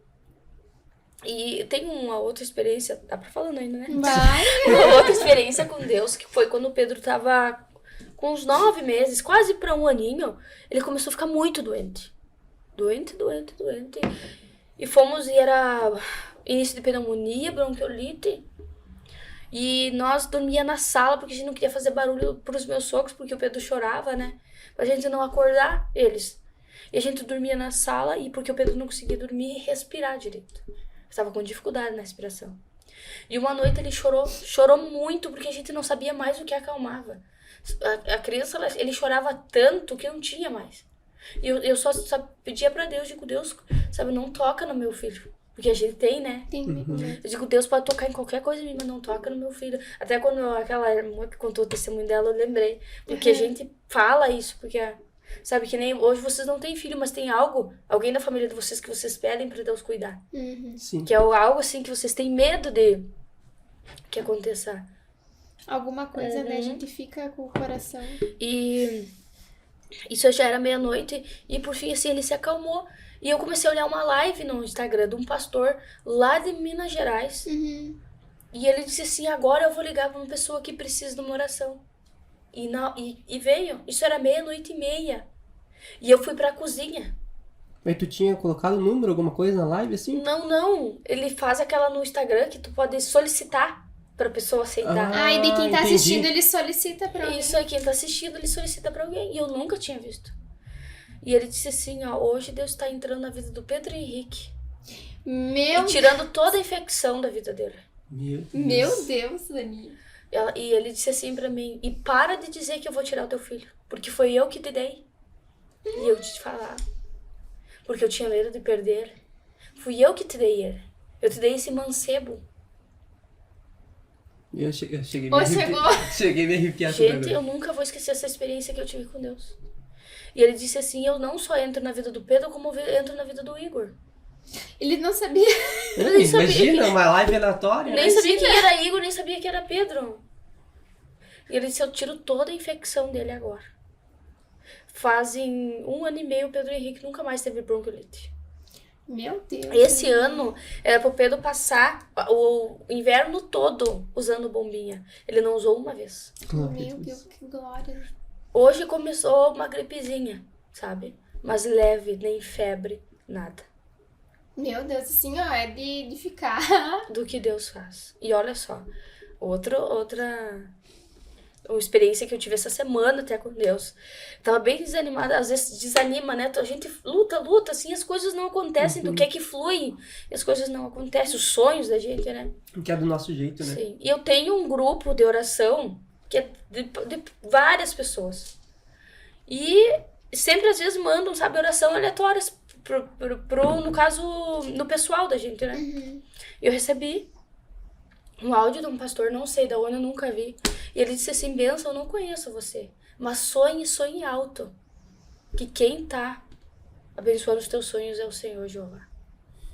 E tem uma outra experiência, tá falando ainda, né? Vai. Uma outra experiência com Deus, que foi quando o Pedro tava com uns 9 meses, quase pra 1 aninho, ele começou a ficar muito doente. Doente. E era início de pneumonia, bronquiolite. E nós dormia na sala, porque a gente não queria fazer barulho pros meus sogros, porque o Pedro chorava, né? Pra gente não acordar eles. E a gente dormia na sala, e porque o Pedro não conseguia dormir e respirar direito. Estava com dificuldade na respiração. E uma noite ele chorou muito, porque a gente não sabia mais o que acalmava. A criança, ele chorava tanto que não tinha mais. E eu só pedia pra Deus, digo, Deus, sabe, não toca no meu filho. Porque a gente tem, né? Tem Uhum. Eu digo, Deus pode tocar em qualquer coisa em mim, mas não toca no meu filho. Até quando aquela irmã que contou o testemunho dela, eu lembrei. Porque a gente fala isso, porque, sabe, que nem hoje vocês não têm filho, mas tem alguém da família de vocês que vocês pedem pra Deus cuidar. Sim. Que é algo assim que vocês têm medo de que aconteça. Alguma coisa, né? A gente fica com o coração. E isso já era meia-noite e por fim, assim, ele se acalmou. E eu comecei a olhar uma live no Instagram de um pastor lá de Minas Gerais. Uhum. E ele disse assim, agora eu vou ligar pra uma pessoa que precisa de uma oração. E veio. Isso era 00:30. E eu fui pra cozinha. Mas tu tinha colocado o número, alguma coisa na live, assim? Não. Ele faz aquela no Instagram que tu pode solicitar pra pessoa aceitar. Ah, e de quem tá entendi. assistindo, ele solicita pra alguém. Isso aí, quem tá assistindo, ele solicita pra alguém. E eu nunca tinha visto. E ele disse assim, ó, hoje Deus tá entrando na vida do Pedro Henrique. Meu E tirando toda a infecção da vida dele. Meu Deus, Dani. E ele disse assim pra mim, e para de dizer que eu vou tirar o teu filho. Porque foi eu que te dei. E eu te falar. Porque eu tinha medo de perder ele. Fui eu que te dei ele. Eu te dei esse mancebo. Eu cheguei Ô, chegou. Cheguei a me arrepiar Gente, toda eu agora. nunca vou esquecer essa experiência que eu tive com Deus. E ele disse assim, eu não só entro na vida do Pedro, como eu entro na vida do Igor. Ele não sabia. Eu nem sabia Imagina, que- uma live aleatória. Nem né? sabia que era Igor, nem sabia que era Pedro. E ele disse, eu tiro toda a infecção dele agora. Fazem 1 ano e meio o Pedro Henrique nunca mais teve bronquiolite. Meu Deus. Esse ano era pro Pedro passar o inverno todo usando bombinha. Ele não usou uma vez. Meu Deus, que glória. Hoje começou uma gripezinha, sabe? Mas leve, nem febre, nada. Meu Deus, assim, ó, é de ficar. Do que Deus faz. E olha só, outra uma experiência que eu tive essa semana até com Deus. Tava bem desanimada, às vezes desanima, né? A gente luta, assim, as coisas não acontecem, do que é que flui, e as coisas não acontecem, os sonhos da gente, né? Que é do nosso jeito, né? Sim. E eu tenho um grupo de oração que é de várias pessoas. E sempre, às vezes, mandam, sabe, oração aleatórias no caso, no pessoal da gente, né? Uhum. E eu recebi um áudio de um pastor, não sei da onde, eu nunca vi. E ele disse assim, Benção, eu não conheço você, mas sonhe alto. Que quem tá abençoando os teus sonhos é o Senhor, Jeová.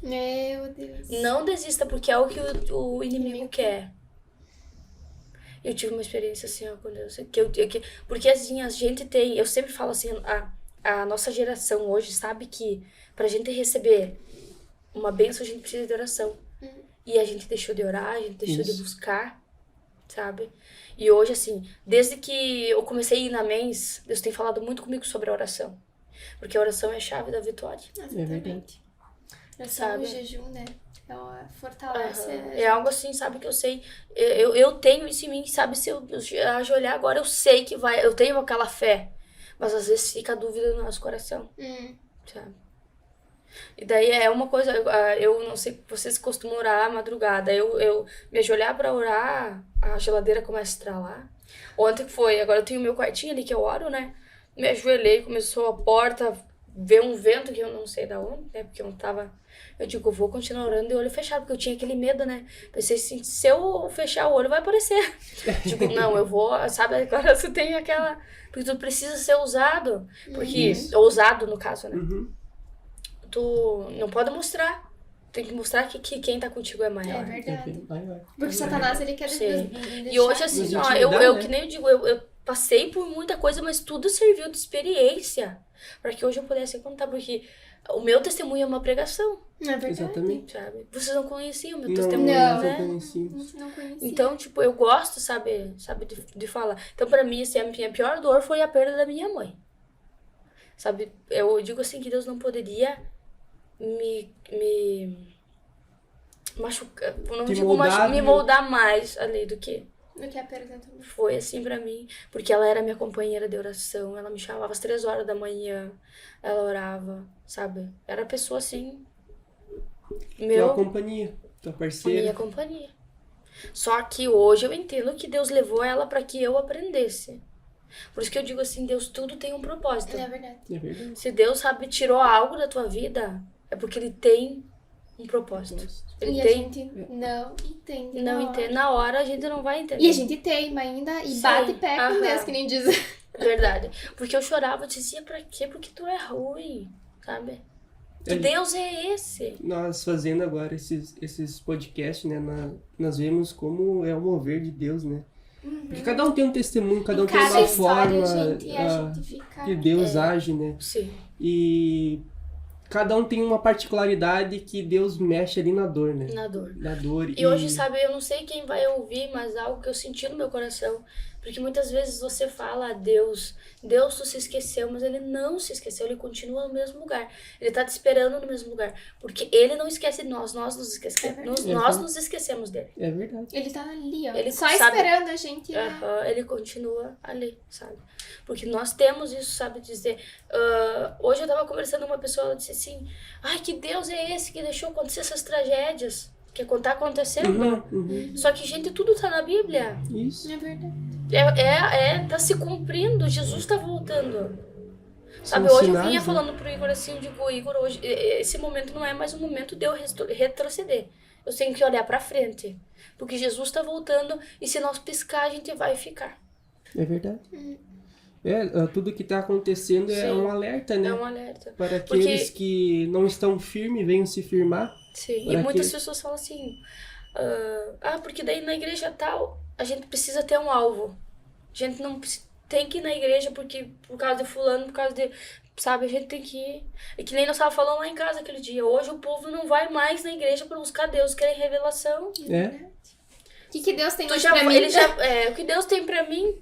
Meu Deus. Não desista, porque é o que o inimigo quer. Eu tive uma experiência assim, ó, com Deus. Porque assim, a gente tem, eu sempre falo assim, a nossa geração hoje sabe que pra gente receber uma bênção, a gente precisa de oração. E a gente deixou de orar, a gente deixou de buscar, sabe? E hoje, assim, desde que eu comecei a ir na MENS, Deus tem falado muito comigo sobre a oração. Porque a oração é a chave da vitória. Exatamente. É só Sabe? o jejum, né? Então, fortalece. É algo assim, sabe, que eu sei. Eu tenho isso em mim, sabe? Se eu ajoelhar agora, eu sei que vai. Eu tenho aquela fé. Mas às vezes fica a dúvida no nosso coração, sabe? E daí é uma coisa, eu não sei, vocês costumam orar à madrugada. Eu me ajoelhar pra orar, a geladeira começa a estralar. Ontem foi, agora eu tenho meu quartinho ali que eu oro, né? Me ajoelhei, começou a porta, veio um vento que eu não sei da onde, né? Porque eu não tava. Eu digo, eu vou continuar orando de olho fechado, porque eu tinha aquele medo, né? Pensei assim, se eu fechar o olho vai aparecer. Tipo, não, eu vou, sabe? Agora você tem aquela. Porque tu precisa ser ousado. Porque, ousado no caso, né? Uhum. Tu não pode mostrar. Tem que mostrar que quem tá contigo é É maior. verdade. Vai. Porque Satanás, ele quer Sim. deixar. E hoje, assim, Nos ó, intimidar, eu né? que nem eu digo, eu passei por muita coisa, mas tudo serviu de experiência. Pra que hoje eu pudesse contar, porque o meu testemunho é uma pregação, Não é verdade? Exatamente. sabe? Vocês não conheciam o meu Não, testemunho, não, né? conhecíamos. Não conhecia. Então, tipo, eu gosto, sabe de falar. Então, pra mim, assim, a minha pior dor foi a perda da minha mãe. Sabe? Eu digo assim que Deus não poderia me machucar, não Te digo moldar, me né? moldar mais ali do que Do que a perda também. foi assim pra mim, porque ela era minha companheira de oração, ela me chamava às 3 horas da manhã, ela orava, sabe? Era a pessoa assim, Tua companhia, tua parceira. minha companhia. Só que hoje eu entendo que Deus levou ela pra que eu aprendesse. Por isso que eu digo assim, Deus, tudo tem um propósito. É verdade. É verdade. Se Deus, sabe, tirou algo da tua vida, é porque Ele tem um propósito. Ele E a tem... gente não entende. Não na hora. entende. Na hora a gente não vai entender. E a gente teima ainda e Sim, bate pé com aham. Deus, que nem diz. Verdade. Porque eu chorava, eu dizia, pra quê? Porque tu é ruim, sabe? Que É. Deus é esse? Nós fazendo agora esses podcasts, né? Nós vemos como é o mover de Deus, né? Porque cada um tem um testemunho, cada um tem Cada uma história, forma gente, a gente fica... que Deus age, né? Sim. E cada um tem uma particularidade que Deus mexe ali na dor, né? Na dor. Na dor. E hoje, sabe, eu não sei quem vai ouvir, mas algo que eu senti no meu coração. Porque muitas vezes você fala a Deus, tu se esqueceu, mas ele não se esqueceu, ele continua no mesmo lugar. Ele tá te esperando no mesmo lugar. Porque ele não esquece de nós nos esquecemos. Nós nos esquecemos dele. É verdade. Ele tá ali, ó. Ele só sabe- esperando a gente, né? Aham, ele continua ali, sabe? Porque nós temos isso, sabe, dizer... hoje eu tava conversando com uma pessoa, ela disse assim, ai, que Deus é esse que deixou acontecer essas tragédias? Que tá acontecendo. Só que, gente, tudo tá na Bíblia. Isso. É verdade. Tá se cumprindo, Jesus tá voltando. Sabe, São hoje eu sinais, vinha né? falando pro Igor assim, eu digo, Igor, hoje, esse momento não é mais um momento de eu retroceder. Eu tenho que olhar pra frente. Porque Jesus tá voltando e se nós piscar, a gente vai ficar. É verdade. Tudo que está acontecendo é Sim. um alerta, né? É um alerta. Para aqueles que não estão firmes, venham se firmar. Sim, e Para muitas que- pessoas falam assim, porque daí na igreja tal, a gente precisa ter um alvo. A gente não tem que ir na igreja porque por causa de fulano, por causa de... Sabe, a gente tem que ir. E que nem nós estávamos falando lá em casa aquele dia. Hoje o povo não vai mais na igreja para buscar Deus, querem revelação. É. O que Deus tem Tu hoje já, pra mim? ele já, o que Deus tem pra mim,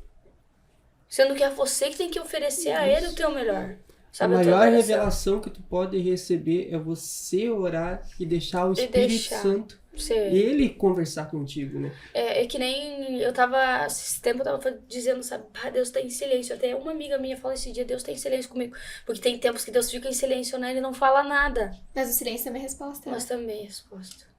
sendo que é você que tem que oferecer a Ele o teu melhor. Sabe, A tua maior adoração. revelação que tu pode receber é você orar e deixar o E Espírito deixar. Santo, Você... ele conversar contigo, né? É que nem eu tava, esse tempo eu tava dizendo, sabe, Deus tá em silêncio. Até uma amiga minha falou esse dia, Deus tá em silêncio comigo. Porque tem tempos que Deus fica em silêncio, né? Ele não fala nada. Mas o silêncio também é resposta. Mas também é resposta.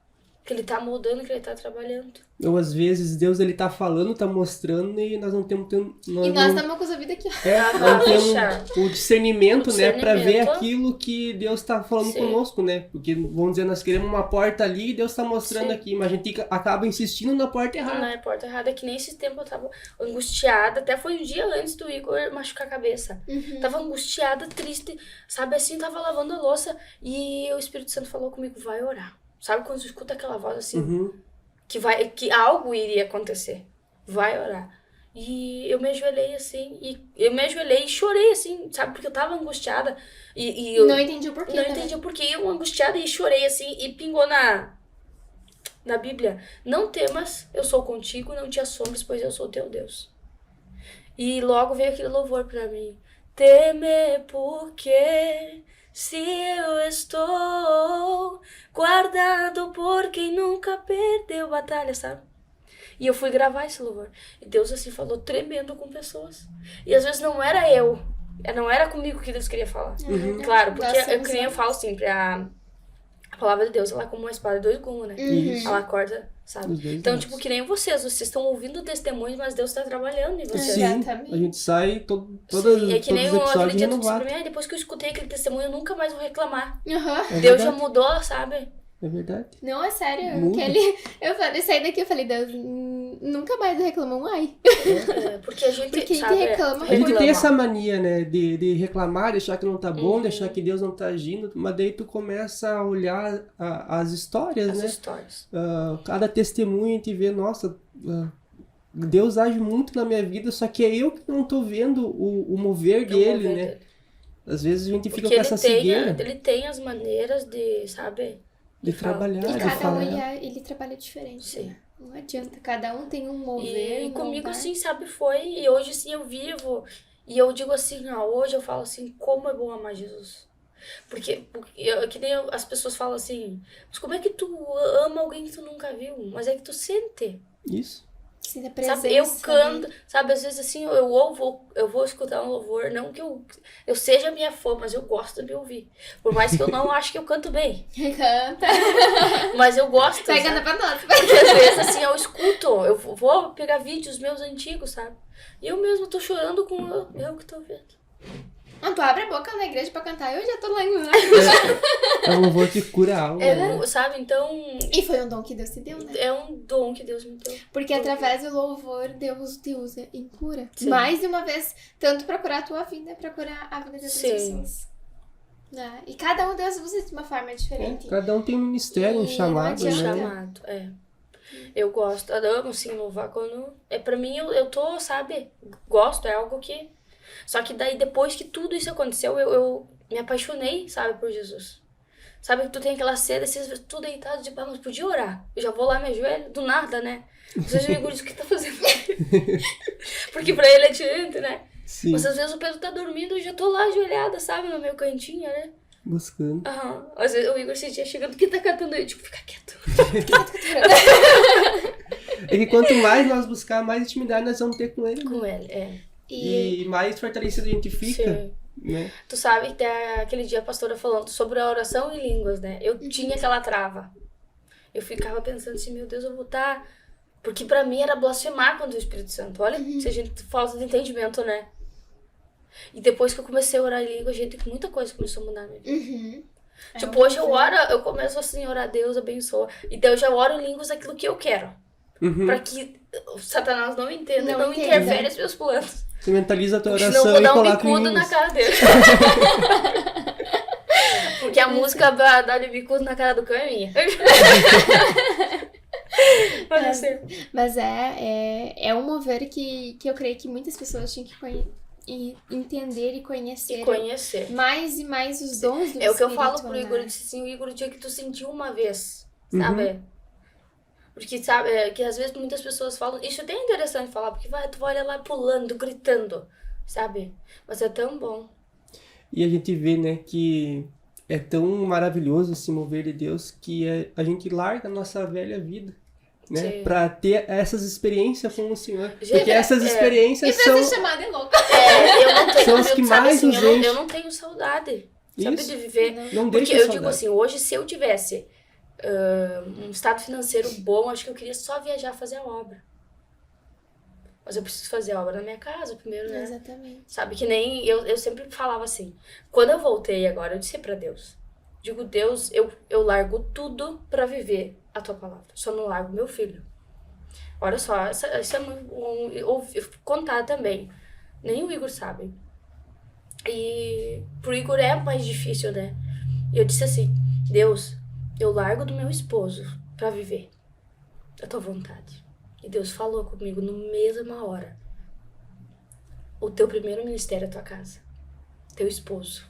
Que ele tá moldando, que ele tá trabalhando. Ou às vezes Deus ele tá falando, tá mostrando e nós não temos E nós estamos com os ouvidos aqui, ó. não temos Puxa. o discernimento, né, para ver discernimento. aquilo que Deus tá falando Sim. conosco, né? Porque vamos dizer, nós queremos uma porta ali e Deus tá mostrando Sim. aqui, mas a gente acaba insistindo na porta errada. Não é porta errada, que nem esse tempo eu tava angustiada. Até foi um dia antes do Igor machucar a cabeça. Tava angustiada, triste, sabe assim, tava lavando a louça. E o Espírito Santo falou comigo, vai orar. Sabe quando você escuta aquela voz assim, que algo iria acontecer. Vai orar. E eu me ajoelhei assim, e chorei assim, sabe? Porque eu tava angustiada. E eu Não entendi o porquê. não também. entendi o porquê. Eu angustiada e chorei assim, e pingou na Bíblia. Não temas, eu sou contigo, não te assombres, pois eu sou teu Deus. E logo veio aquele louvor pra mim. Temer porque se eu estou guardado por quem nunca perdeu batalha, sabe? E eu fui gravar esse louvor. E Deus assim falou tremendo com pessoas. E às vezes não era eu. Não era comigo que Deus queria falar. Claro, porque Nós somos que nem eu falo sempre, a palavra de Deus, ela é como uma espada de dois gumes, né? Isso. Ela corta, sabe? Os dois Então, lados. tipo, que nem vocês estão ouvindo testemunhos, mas Deus tá trabalhando em vocês. Sim, Exatamente. a gente sai todos Sim, é que os nem aquele episódios dia tu disse pra renovados. mim, depois que eu escutei aquele testemunho, eu nunca mais vou reclamar. Aham. É Deus já verdade. mudou, sabe? É verdade. Não, é sério. Muda. Eu falei, saí daqui, eu falei, Deus, nunca mais reclama um ai. Porque a gente, Porque a gente sabe, reclama. A gente tem reclama. essa mania, né, de reclamar, de achar que não tá bom, de achar que Deus não tá agindo, mas daí tu começa a olhar as histórias, As né? histórias. Cada testemunho a gente vê, nossa, Deus age muito na minha vida, só que é eu que não tô vendo o mover dele, mover né? dele. Às vezes a gente fica Porque com essa cegueira ele tem as maneiras de, sabe? de falar. trabalhar, E de cada um, falar. ele trabalha diferente, Sim. né? Não adianta, cada um tem um mover. E um comigo, lugar. assim, sabe, foi. E hoje, assim, eu vivo. E eu digo assim, ó, hoje eu falo assim, como é bom amar Jesus. Porque que nem as pessoas falam assim, mas como é que tu ama alguém que tu nunca viu? Mas é que tu sente. Isso. Sim, a presença, Sabe, eu né? canto, sabe, às vezes assim, eu vou escutar um louvor, não que eu seja minha fã, mas eu gosto de ouvir. Por mais que eu não acho que eu canto bem, Canta. mas eu gosto, Pega sabe? pra nós. Porque às vezes assim, eu escuto, eu vou pegar vídeos meus antigos, sabe? E eu mesmo tô chorando com eu que tô vendo. Não, tu abre a boca na igreja pra cantar, eu já tô lendo, né? É um louvor que cura a alma, né? Sabe? Então, E foi um dom que Deus te deu, né? é um dom que Deus me deu. Porque através do louvor, Deus te usa em cura. Sim. Mais de uma vez, tanto pra curar a tua vida, pra curar a vida de outras Sim. pessoas. Né? E cada um Deus usa de uma forma É, diferente. cada um tem um ministério, um E chamado, não né? adianta. Chamado, Eu gosto, eu amo, sim, louvar quando... Pra mim, eu tô, sabe? Gosto, é algo que... Só que daí, depois que tudo isso aconteceu, eu me apaixonei, sabe, por Jesus. Sabe que tu tem aquela sede, assim, tu deitado de pá, mas podia orar. Eu já vou lá, me ajoelho, do nada, né? Vocês me diz o que tá fazendo. Porque pra ele é diferente, né? Sim, Mas às vezes o Pedro tá dormindo e eu já tô lá ajoelhada, sabe? No meu cantinho, né? buscando. Aham. Às vezes o Igor esse dia chegando, o que tá cantando aí? Tipo, fica quieto. É que quanto mais nós buscar, mais intimidade nós vamos ter com ele. Né? Com ele, E mais fortalecido a gente fica, Sim. né? Tu sabe que tem aquele dia a pastora falando sobre a oração em línguas, né? Eu tinha aquela trava. Eu ficava pensando assim, meu Deus, eu vou estar... Porque pra mim era blasfemar contra o Espírito Santo. Olha, se a gente falta de entendimento, né? E depois que eu comecei a orar em língua, gente, muita coisa começou a mudar na minha vida. Uhum. Tipo, hoje eu oro, eu começo assim, orar a Deus, abençoa. Então eu já oro em línguas aquilo que eu quero. Uhum. Pra que o Satanás não entenda, Não não entenda. interfere nos meus planos. Você mentaliza a tua Senão eu oração vou e dar um coloca em bicudo na línguas. cara dele. Porque a música dar bicudo na cara do cão é minha. Mas assim, Mas é um mover que eu creio que muitas pessoas tinham que entender e conhecer. e conhecer. Mais e mais os dons do É o que eu Espírito, falo pro né? Igor, eu disse assim, o Igor, o dia que tu sentiu uma vez, sabe? Porque, sabe, que às vezes muitas pessoas falam, isso é até interessante falar, porque tu vai lá pulando, gritando, sabe? Mas é tão bom. E a gente vê, né, que é tão maravilhoso esse mover de Deus que a gente larga a nossa velha vida, né? Sim. Pra ter essas experiências com o Senhor. Gente, Porque essas E experiências pra são... ser chamada é louca. Eu não tenho, São as que sabe mais assim, nos enchem. eu não tenho saudade, sabe, Isso. de viver. Não Porque deixa eu saudade. digo assim, hoje se eu tivesse um estado financeiro bom, acho que eu queria só viajar fazer a obra. Mas eu preciso fazer a obra na minha casa primeiro, né? Exatamente. Sabe, que nem eu sempre falava assim, quando eu voltei agora, eu disse pra Deus, digo, Deus, eu largo tudo pra viver a tua palavra, só não largo meu filho. Olha só, isso é eu contar também, nem o Igor sabe. E pro Igor é mais difícil, né? E eu disse assim, Deus, eu largo do meu esposo pra viver a tua vontade. E Deus falou comigo na mesma hora. O teu primeiro ministério é a tua casa. Teu esposo.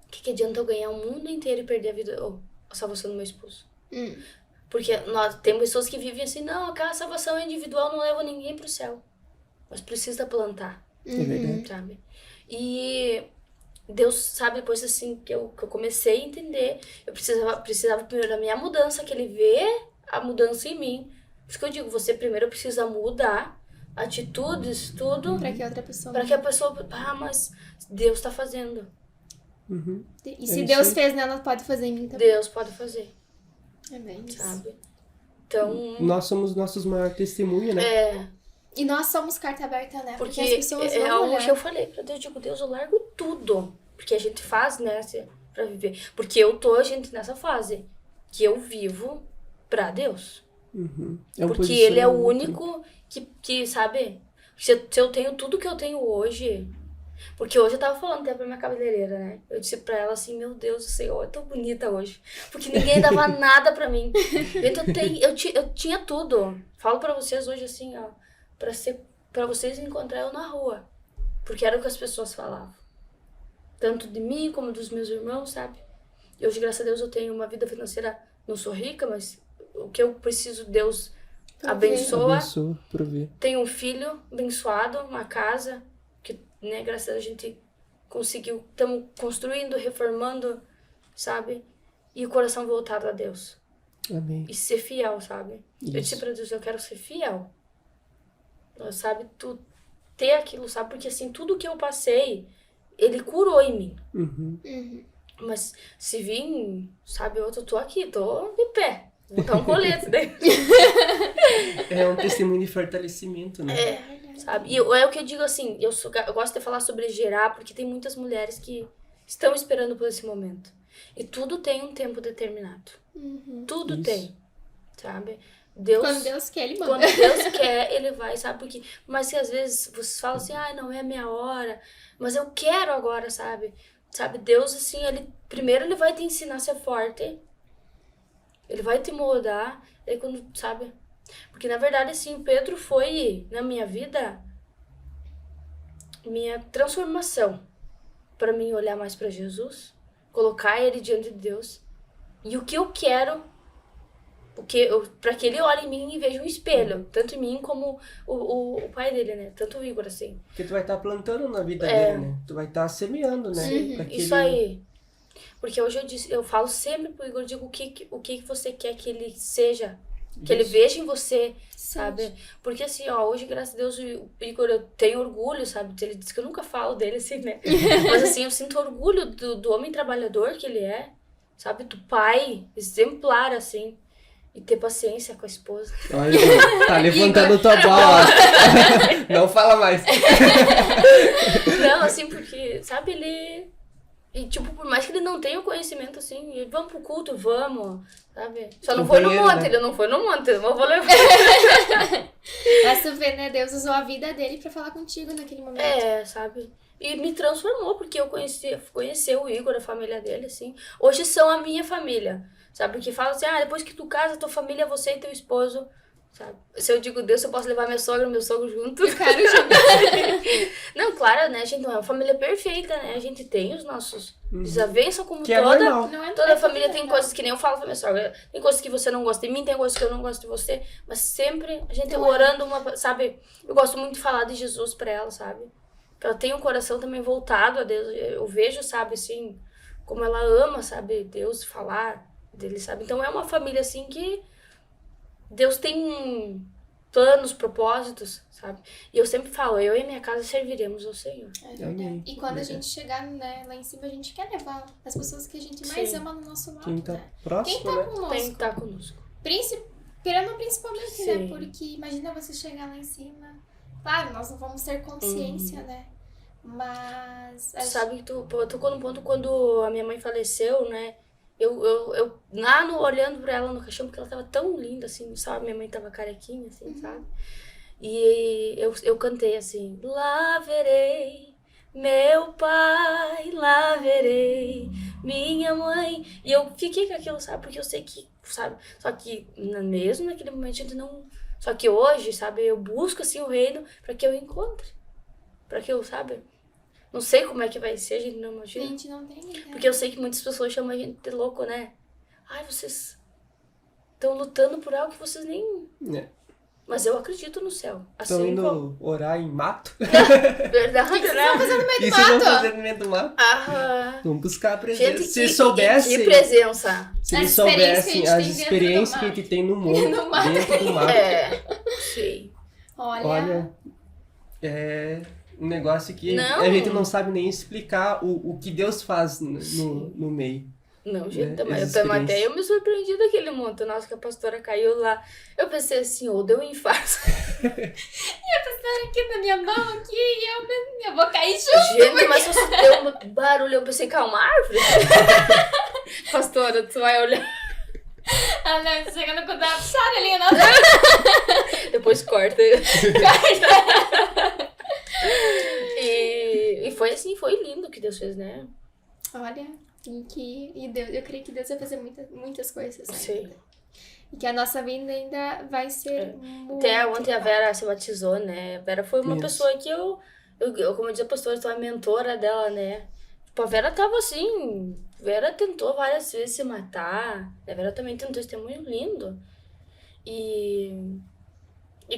O que adianta eu ganhar o mundo inteiro e perder a vida, a salvação do meu esposo? Porque nós tem pessoas que vivem assim, não, aquela salvação é individual, não leva ninguém pro céu. Mas precisa plantar, É verdade. sabe? E Deus sabe, depois assim, que eu comecei a entender, eu precisava primeiro da minha mudança, que ele vê a mudança em mim. Por isso que eu digo, você primeiro precisa mudar atitudes, tudo, Pra que outra pessoa... pra que a pessoa, mas Deus tá fazendo. Uhum. E se isso Deus aí. fez nela, pode fazer em mim também. Deus pode fazer, É bem isso. sabe? Então, Nós somos nossos maiores testemunhos, né? E nós somos carta aberta, né? porque as pessoas é vão algo olhar. que eu falei pra Deus, digo, Deus, eu largo tudo. Porque a gente faz, né, assim, pra viver. Porque eu tô, gente, nessa fase que eu vivo pra Deus. Uhum. É um Porque ele é o posicionamento. único que sabe, se eu tenho tudo que eu tenho hoje. Porque hoje eu tava falando até pra minha cabeleireira, né? Eu disse pra ela assim, meu Deus do Senhor, eu tô bonita hoje. Porque ninguém dava nada pra mim. Então eu tinha tudo. Falo pra vocês hoje assim, ó, pra vocês encontrar eu na rua. Porque era o que as pessoas falavam. Tanto de mim como dos meus irmãos, sabe? E hoje, graças a Deus, eu tenho uma vida financeira, não sou rica, mas o que eu preciso, Deus abençoa. Abençoa, prover. Tenho um filho abençoado, uma casa, que, né, graças a Deus a gente conseguiu, estamos construindo, reformando, sabe? E o coração voltado a Deus. Amém. E ser fiel, sabe? Isso. Eu disse pra Deus, eu quero ser fiel. Sabe? Tu ter aquilo, sabe? Porque assim, tudo que eu passei, ele curou em mim. Uhum. Mas se vir, sabe, eu tô aqui, tô de pé. Vou botar um colete daí. É um testemunho de fortalecimento, né? sabe? E é o que eu digo assim, eu gosto de falar sobre gerar, porque tem muitas mulheres que estão esperando por esse momento. E tudo tem um tempo determinado. Tudo Isso. tem, sabe? Deus, Quando Deus quer, Ele manda. quando Deus quer, Ele vai, sabe? Porque, mas que às vezes vocês falam assim, não é a minha hora, mas eu quero agora, sabe? Sabe, Deus, assim, primeiro Ele vai te ensinar a ser forte, Ele vai te moldar, aí quando, sabe? Porque, na verdade, assim, Pedro foi, na minha vida, minha transformação para mim olhar mais para Jesus, colocar Ele diante de Deus. E o que eu quero, para que Ele olhe em mim e veja um espelho, tanto em mim como o pai dele, né? Tanto o Igor, assim. Porque tu vai estar plantando na vida dele, né? Tu vai estar semeando, né? Pra que Isso ele- aí. Porque hoje eu falo sempre pro Igor, digo o que você quer que ele seja, que ele veja em você, sabe? Porque assim, hoje, graças a Deus, o Igor, eu tenho orgulho, sabe? Ele diz que eu nunca falo dele assim, né? Mas assim, eu sinto orgulho do homem trabalhador que ele é, sabe? Do pai exemplar, assim. E ter paciência com a esposa. Olha, tá levantando tua bola. Não fala mais. Não, assim, porque, sabe, ele... E, tipo, por mais que ele não tenha o conhecimento, assim, vamos pro culto, vamos, sabe? Só não foi no Companheiro, monte, né? ele não foi no monte, eu vou levar. Mas tu vê, né? Deus usou a vida dele pra falar contigo naquele momento. Sabe? E me transformou, porque eu conheci o Igor, a família dele, assim. Hoje são a minha família, sabe? Que fala assim, depois que tu casa, tua família é você e teu esposo, sabe? Se eu digo Deus, eu posso levar minha sogra e meu sogro junto. Eu quero junto. Não, claro, né? A gente não é uma família perfeita, né? A gente tem os nossos desavenças, como Que é toda... normal. Não é Toda família tem normal. coisas que nem eu falo pra minha sogra. Tem coisas que você não gosta de mim, tem coisas que eu não gosto de você. Mas sempre a gente Então, orando, sabe? Eu gosto muito de falar de Jesus pra ela, sabe? Que ela tem um coração também voltado a Deus. Eu vejo, sabe, assim, como ela ama, sabe, Deus, falar dele, sabe? Então é uma família, assim, que Deus tem planos, propósitos, sabe? E eu sempre falo, eu e minha casa serviremos ao Senhor. É verdade. Amém. E quando a Verdade. gente chegar, né, lá em cima, a gente quer levar as pessoas que a gente mais Sim. ama no nosso lado, Quem tá né? Quem próximo, tá né? conosco. Tem que estar conosco. Querendo principalmente, Sim. né? Porque imagina você chegar lá em cima. Claro, nós não vamos ter consciência, né? Mas... Tu sabe que tu tocou no ponto quando a minha mãe faleceu, né? Eu lá olhando pra ela no caixão, porque ela tava tão linda, assim, sabe? Minha mãe tava carequinha, assim, sabe? E eu cantei assim, lá verei meu pai, lá verei minha mãe. E eu fiquei com aquilo, sabe? Porque eu sei que, sabe? Só que mesmo naquele momento a gente não... Só que hoje, sabe? Eu busco, assim, o reino pra que eu encontre. Pra que eu, sabe? Não sei como é que vai ser, a gente não A imagina. gente não tem ideia. Porque eu sei que muitas pessoas chamam a gente de louco, né? Ai, vocês estão lutando por algo que vocês nem... É. Mas eu acredito no céu. Estão Assim indo como... orar em mato. Verdade, O que né? vocês vão fazer no meio E do vocês vão mato? fazer no meio do mato? Ah, Vamos buscar a presença. gente, Se soubessem, que presença. se A eles experiência soubessem que as a gente tem dentro do experiências que a mato. gente tem no mundo, No mato. dentro do mato. Sim. Olha, é um negócio que Não. a gente não sabe nem explicar o que Deus faz no meio. Não, gente, Né? mas As eu também experiências. até eu me surpreendi daquele monte. Nossa, que a pastora caiu lá. Eu pensei assim, ou deu um infarto. Aqui na minha mão, aqui, e eu vou cair junto. Gente, mas só deu um barulho. Eu pensei que é uma árvore. Pastora, tu vai olhar. Ah, não, tô chegando com o dedo puxado ali, não. Depois corta. E foi assim, foi lindo o que Deus fez, né? Olha, e Deus, eu creio que Deus vai fazer muitas coisas ainda. Sim. E que a nossa vida ainda vai ser muito... Até ontem a Vera se batizou, né? A Vera foi uma Isso. pessoa que eu como diz a pastora, eu sou a mentora dela, né? Tipo, a Vera tava assim... A Vera tentou várias vezes se matar. A Vera também tem um testemunho lindo. E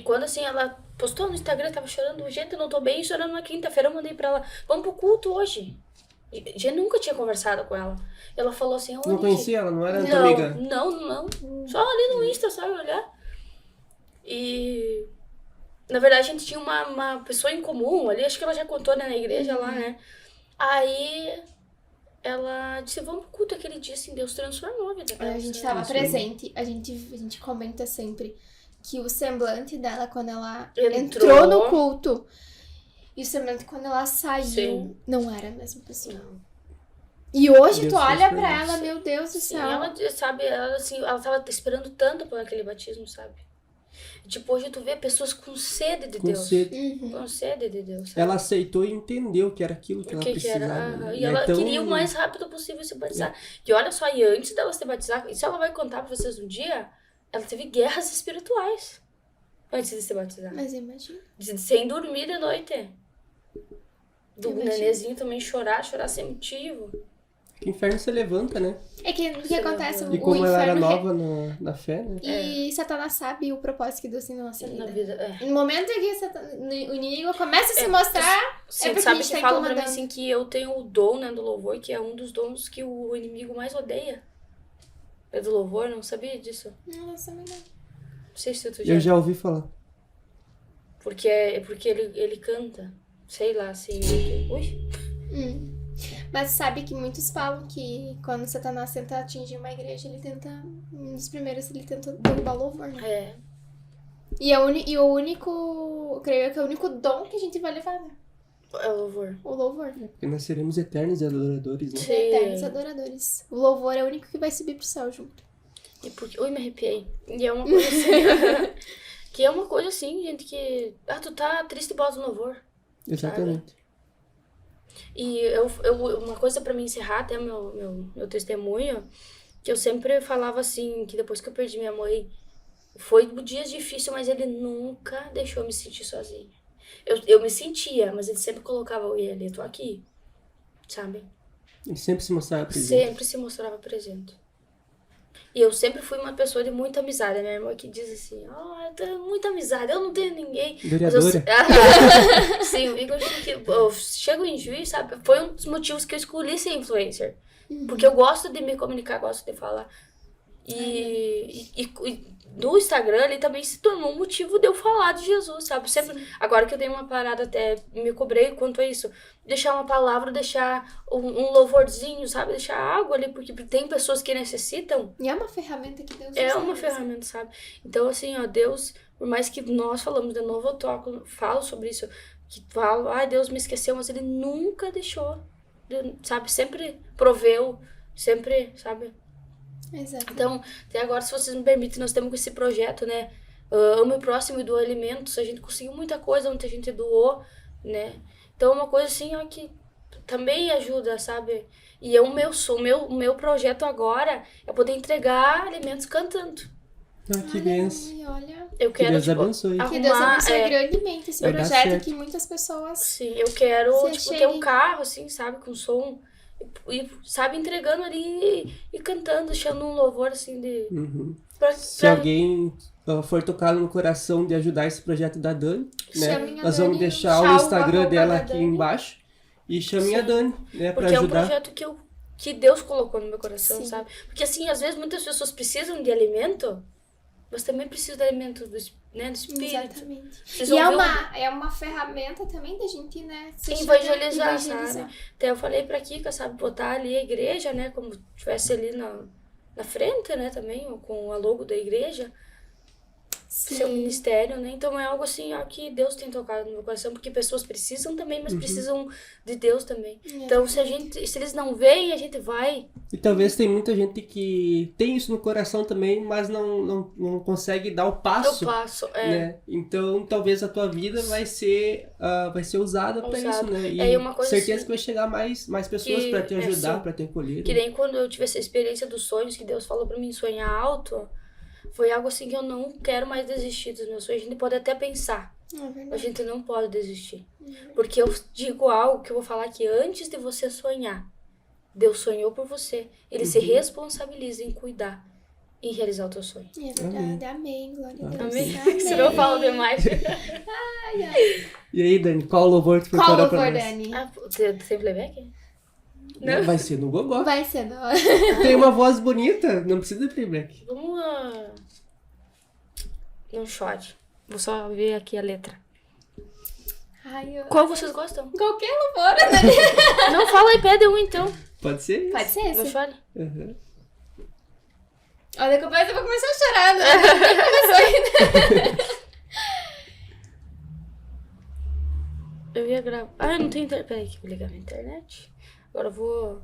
quando, assim, ela postou no Instagram, tava chorando. Gente, eu não tô bem, chorando na quinta-feira. Eu mandei pra ela, vamos pro culto hoje. Já nunca tinha conversado com ela. Ela falou assim... Não "Onde?" conhecia ela? Não era tua Não, amiga? não. Só ali no Insta, sabe, olhar. E... Na verdade, a gente tinha uma pessoa em comum ali. Acho que ela já contou, né, na igreja lá, né? Aí... Ela disse, vamos pro culto aquele dia, assim, Deus transformou a vida dela. A gente sabe? tava presente, a gente comenta sempre que o semblante dela quando ela Entrou. entrou no culto e o semblante quando ela saiu Sim. não era a mesma pessoa. E hoje Deus tu olha fez pra isso. ela, meu Deus do Sim, céu. ela, sabe, ela, assim, ela tava esperando tanto por aquele batismo, sabe? Tipo, hoje tu vê pessoas com sede de Com Deus. sede. Uhum. Com sede de Deus, sabe? Ela aceitou e entendeu que era aquilo que O ela que precisava. era. né? E ela Então, queria o mais rápido possível se batizar. E olha só, e antes dela se batizar, isso ela vai contar pra vocês um dia, ela teve guerras espirituais antes de se batizar. Mas imagina. Sem dormir de noite. Do Imagina. nenezinho também chorar sem motivo. que o inferno se levanta, né? É que o que acontece, E o como ela era inferno... nova na fé, né? E Satanás sabe o propósito que Deus tem na nossa Na vida. vida, No momento em que o inimigo começa a se mostrar, Sim, porque a sabe gente que tá falam pra mim incomodando. assim que eu tenho o dom, né, do louvor, que é um dos dons que o inimigo mais odeia. É do louvor, não sabia disso. Nossa, mas não. Não sei se tu Eu já ouvi falar. Porque ele canta. Sei lá, assim. Ui. Mas sabe que muitos falam que quando Satanás tenta atingir uma igreja, ele tenta... Um dos primeiros, ele tenta derrubar o louvor, né? É. E o único... Creio que é o único dom que a gente vai levar, né? É o louvor. O louvor. Porque nós seremos eternos adoradores, né? Sim. Eternos adoradores. O louvor é o único que vai subir pro céu junto. E porque... Ui, me arrepiei. E é uma coisa assim... que é uma coisa assim, gente, que... Ah, tu tá triste e bota no louvor. Exatamente. E uma coisa pra mim encerrar até meu testemunho, que eu sempre falava assim, que depois que eu perdi minha mãe, foi dias difíceis, mas ele nunca deixou eu me sentir sozinha. Eu me sentia, mas ele sempre colocava eu ali, eu tô aqui, sabe? Ele sempre se mostrava presente. Sempre se mostrava presente. E eu sempre fui uma pessoa de muita amizade. A minha irmã que diz assim, eu tenho muita amizade, eu não tenho ninguém. Vereadora. Sim, o Igor, eu chego em Juiz, sabe? Foi um dos motivos que eu escolhi ser influencer. Porque eu gosto de me comunicar, gosto de falar. E no Instagram, ele também se tornou um motivo de eu falar de Jesus, sabe? Sempre, agora que eu dei uma parada até, me cobrei quanto a isso. Deixar uma palavra, deixar um louvorzinho, sabe? Deixar algo ali, porque tem pessoas que necessitam. E é uma ferramenta que Deus usa. É uma mesmo. ferramenta, sabe? Então, assim, ó, Deus, por mais que nós falamos de novo, falo sobre isso, que falo, Deus me esqueceu, mas ele nunca deixou, sabe? Sempre proveu, sempre, sabe? Exato. Então, até agora, se vocês me permitem, nós temos esse projeto, né? Ame o próximo e doa alimentos. A gente conseguiu muita coisa, muita gente doou, né? Então, é uma coisa assim, ó, que também ajuda, sabe? E o meu projeto agora é poder entregar alimentos cantando. Que benção. Ai, olha. Eu Que quero, Deus tipo, abençoe. Que Deus abençoe é, grandemente esse Vai dar projeto certo. que muitas pessoas... sim, eu quero, Você tipo, ter chega um carro, assim, sabe? Com som. E, sabe, entregando ali e cantando, deixando um louvor, assim, de... Uhum. Pra, Se alguém for tocado no coração de ajudar esse projeto da Dani, né? Chamem a Nós vamos Dani, deixar o tchau, Instagram arroba dela da aqui Dani. embaixo. E chamem a Sim. Dani, né? Pra Porque é um ajudar. projeto que Deus colocou no meu coração, Sim. sabe? Porque, assim, às vezes muitas pessoas precisam de alimento, mas também precisam de alimento do espírito. Exatamente. Precisam E ouvir é uma ferramenta também da gente, né? se evangelizar, evangelizar. sabe? Até eu falei pra Kika, sabe? Botar ali a igreja, né? Como tivesse ali na frente, né? Também, com a logo da igreja. Seu Sim. ministério, né? Então é algo assim, ó, que Deus tem tocado no meu coração, porque pessoas precisam também, mas precisam de Deus também. Então, se eles não veem, a gente vai. E talvez tem muita gente que tem isso no coração também, mas não consegue dar o passo. Eu passo, Né? Então, talvez a tua vida vai ser usada para isso, Usado. né? E É, e uma coisa certeza assim, que vai chegar mais pessoas que- para te ajudar, sim. para te acolher. Que né? nem quando eu tive essa experiência dos sonhos, que Deus falou pra mim sonhar alto, foi algo assim que eu não quero mais desistir dos meus sonhos. A gente pode até pensar, É a verdade. gente não pode desistir. Porque eu digo algo que eu vou falar que antes de você sonhar, Deus sonhou por você. Ele se responsabiliza em cuidar, em realizar o teu sonho. É verdade. Amém. Glória a Deus. Amém? Senão eu falo demais. E aí, Dani, qual louvor tu Qual preparou pra louvor, nós? Dani? Você tem playback? Não. Vai ser no gogó. Vai ser da hora. Tem uma voz bonita, não precisa de playback. Vamos lá. Não chore. Vou só ver aqui a letra. Ai, Qual vocês gostam? Qualquer louvor, Dani. Não, fala aí, pede um então. Pode ser? Pode ser Não esse? chore. Uhum. Olha, depois eu vou começar a chorar, né? Nem começou ainda. Eu ia gravar. Ah, eu não tenho internet. Peraí, que eu vou ligar minha internet. Agora eu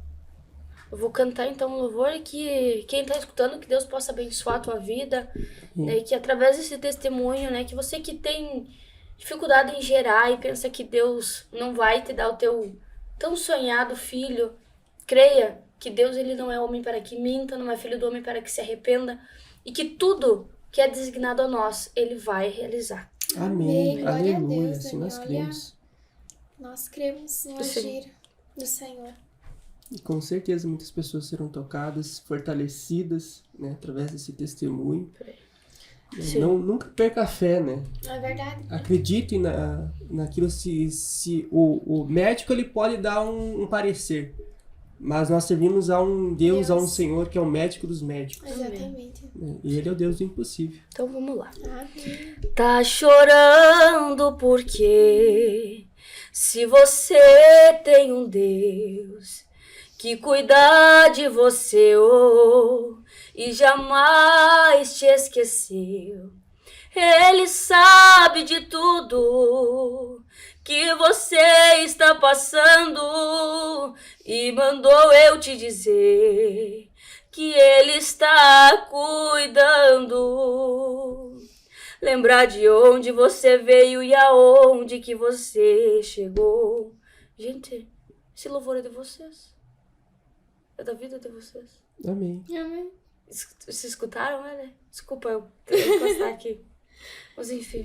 vou cantar então um louvor que quem tá escutando, que Deus possa abençoar a tua vida, né? E que através desse testemunho, né? Que você que tem dificuldade em gerar e pensa que Deus não vai te dar o teu tão sonhado filho, creia que Deus ele não é homem para que minta, não é filho do homem para que se arrependa e que tudo que é designado a nós, ele vai realizar. Amém. Glória a Aleluia. Deus, Assim nós Dani. cremos. Nós cremos no Sim. agir do Senhor. E com certeza muitas pessoas serão tocadas, fortalecidas, né, através desse testemunho. Sim. Nunca perca a fé, né? É verdade. Acredite naquilo se o médico ele pode dar um parecer, mas nós servimos a um Deus, a um Senhor que é o médico dos médicos, Exatamente. né? E ele é o Deus do impossível. Então vamos lá. Amém. Tá chorando porque se você tem um Deus que cuida de você e jamais te esqueceu, Ele sabe de tudo que você está passando e mandou eu te dizer que Ele está cuidando. Lembrar de onde você veio e aonde que você chegou. Gente, esse louvor é de vocês. É da vida de vocês. Amém. Amém. Vocês escutaram, né? Desculpa eu postar aqui. Mas enfim.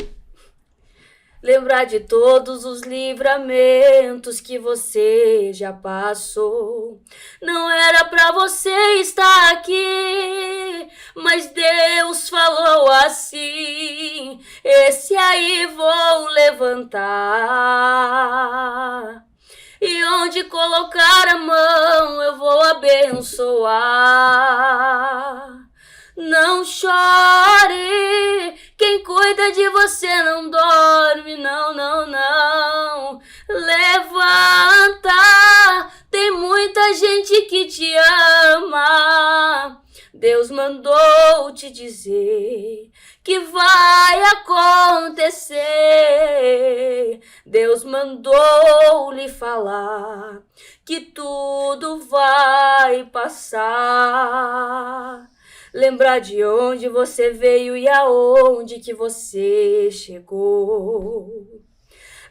Lembrar de todos os livramentos que você já passou. Não era pra você estar aqui, mas Deus falou assim: esse aí vou levantar. E onde colocar a mão eu vou abençoar. Não chore, quem cuida de você não dorme, não, não, não. Levanta, tem muita gente que te ama. Deus mandou te dizer que vai acontecer. Deus mandou lhe falar que tudo vai passar. Lembrar de onde você veio e aonde que você chegou.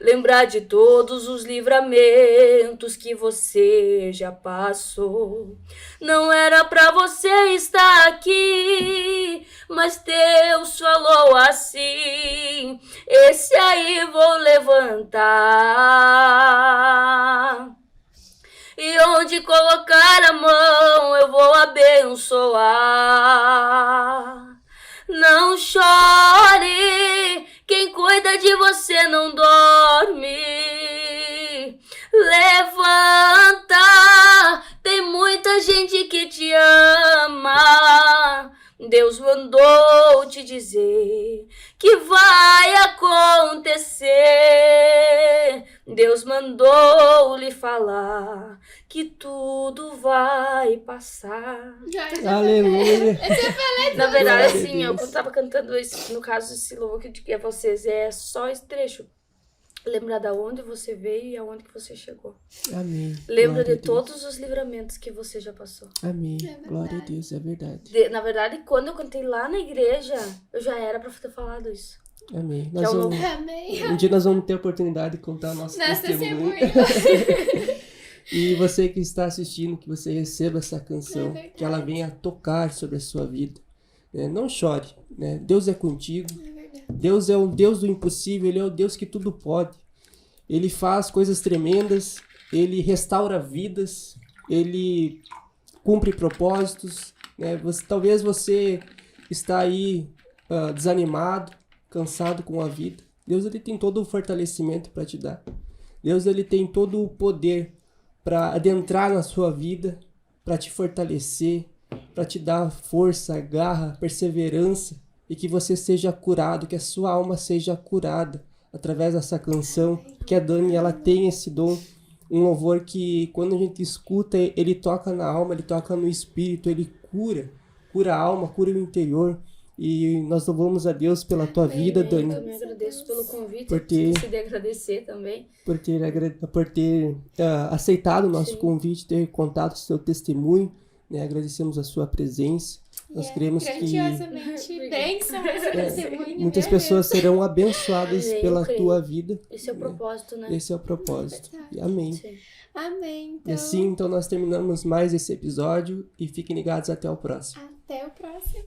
Lembrar de todos os livramentos que você já passou. Não era pra você estar aqui, mas Deus falou assim: esse aí vou levantar. E onde colocar a mão eu vou abençoar. Não chore, quem cuida de você não dorme. Levanta, tem muita gente que te ama. Deus mandou te dizer que vai acontecer. Deus mandou lhe falar que tudo vai passar. Aleluia. Na verdade, Glória a assim, eu Deus. tava cantando esse, no caso, esse louvor que eu digo a vocês, é só esse trecho. Lembrar da onde você veio e aonde que você chegou. Amém. Lembra Glória de a Deus. todos os livramentos que você já passou. Amém. É verdade. Glória a Deus, é verdade. Na verdade, quando eu cantei lá na igreja, eu já era pra ter falado isso. Amém. Que é Nós o vamos, Amém. um dia nós vamos ter a oportunidade de contar nosso Nossa, testemunho. testemunho. E você que está assistindo, que você receba essa É canção, verdade. que ela venha tocar sobre a sua vida. Né? Não chore, né? Deus é contigo. É verdade. Deus é o Deus do impossível, Ele é o Deus que tudo pode. Ele faz coisas tremendas, Ele restaura vidas, Ele cumpre propósitos. Né? Talvez você está aí desanimado, cansado com a vida. Deus ele tem todo o fortalecimento para te dar. Deus ele tem todo o poder para adentrar na sua vida, para te fortalecer, para te dar força, garra, perseverança e que você seja curado, que a sua alma seja curada através dessa canção, que a Dani ela tem esse dom, um louvor que quando a gente escuta, ele toca na alma, ele toca no espírito, ele cura cura a alma, cura o interior. E nós louvamos a Deus pela tua vida, Dani, Eu me agradeço pelo convite, Por por ter- esqueci de agradecer também. por ter aceitado o nosso Sim. convite, ter contado o seu testemunho, né? Agradecemos a sua presença. Nós queremos que grandiosamente bênção esse testemunho. muitas meu pessoas serão abençoadas Amém, pela eu creio. tua vida. Esse é o propósito, né? Esse é o propósito. Verdade. E amém. Sim. Deus. Amém. E Então, assim, então nós terminamos mais esse episódio e fiquem ligados até o próximo. até o próximo.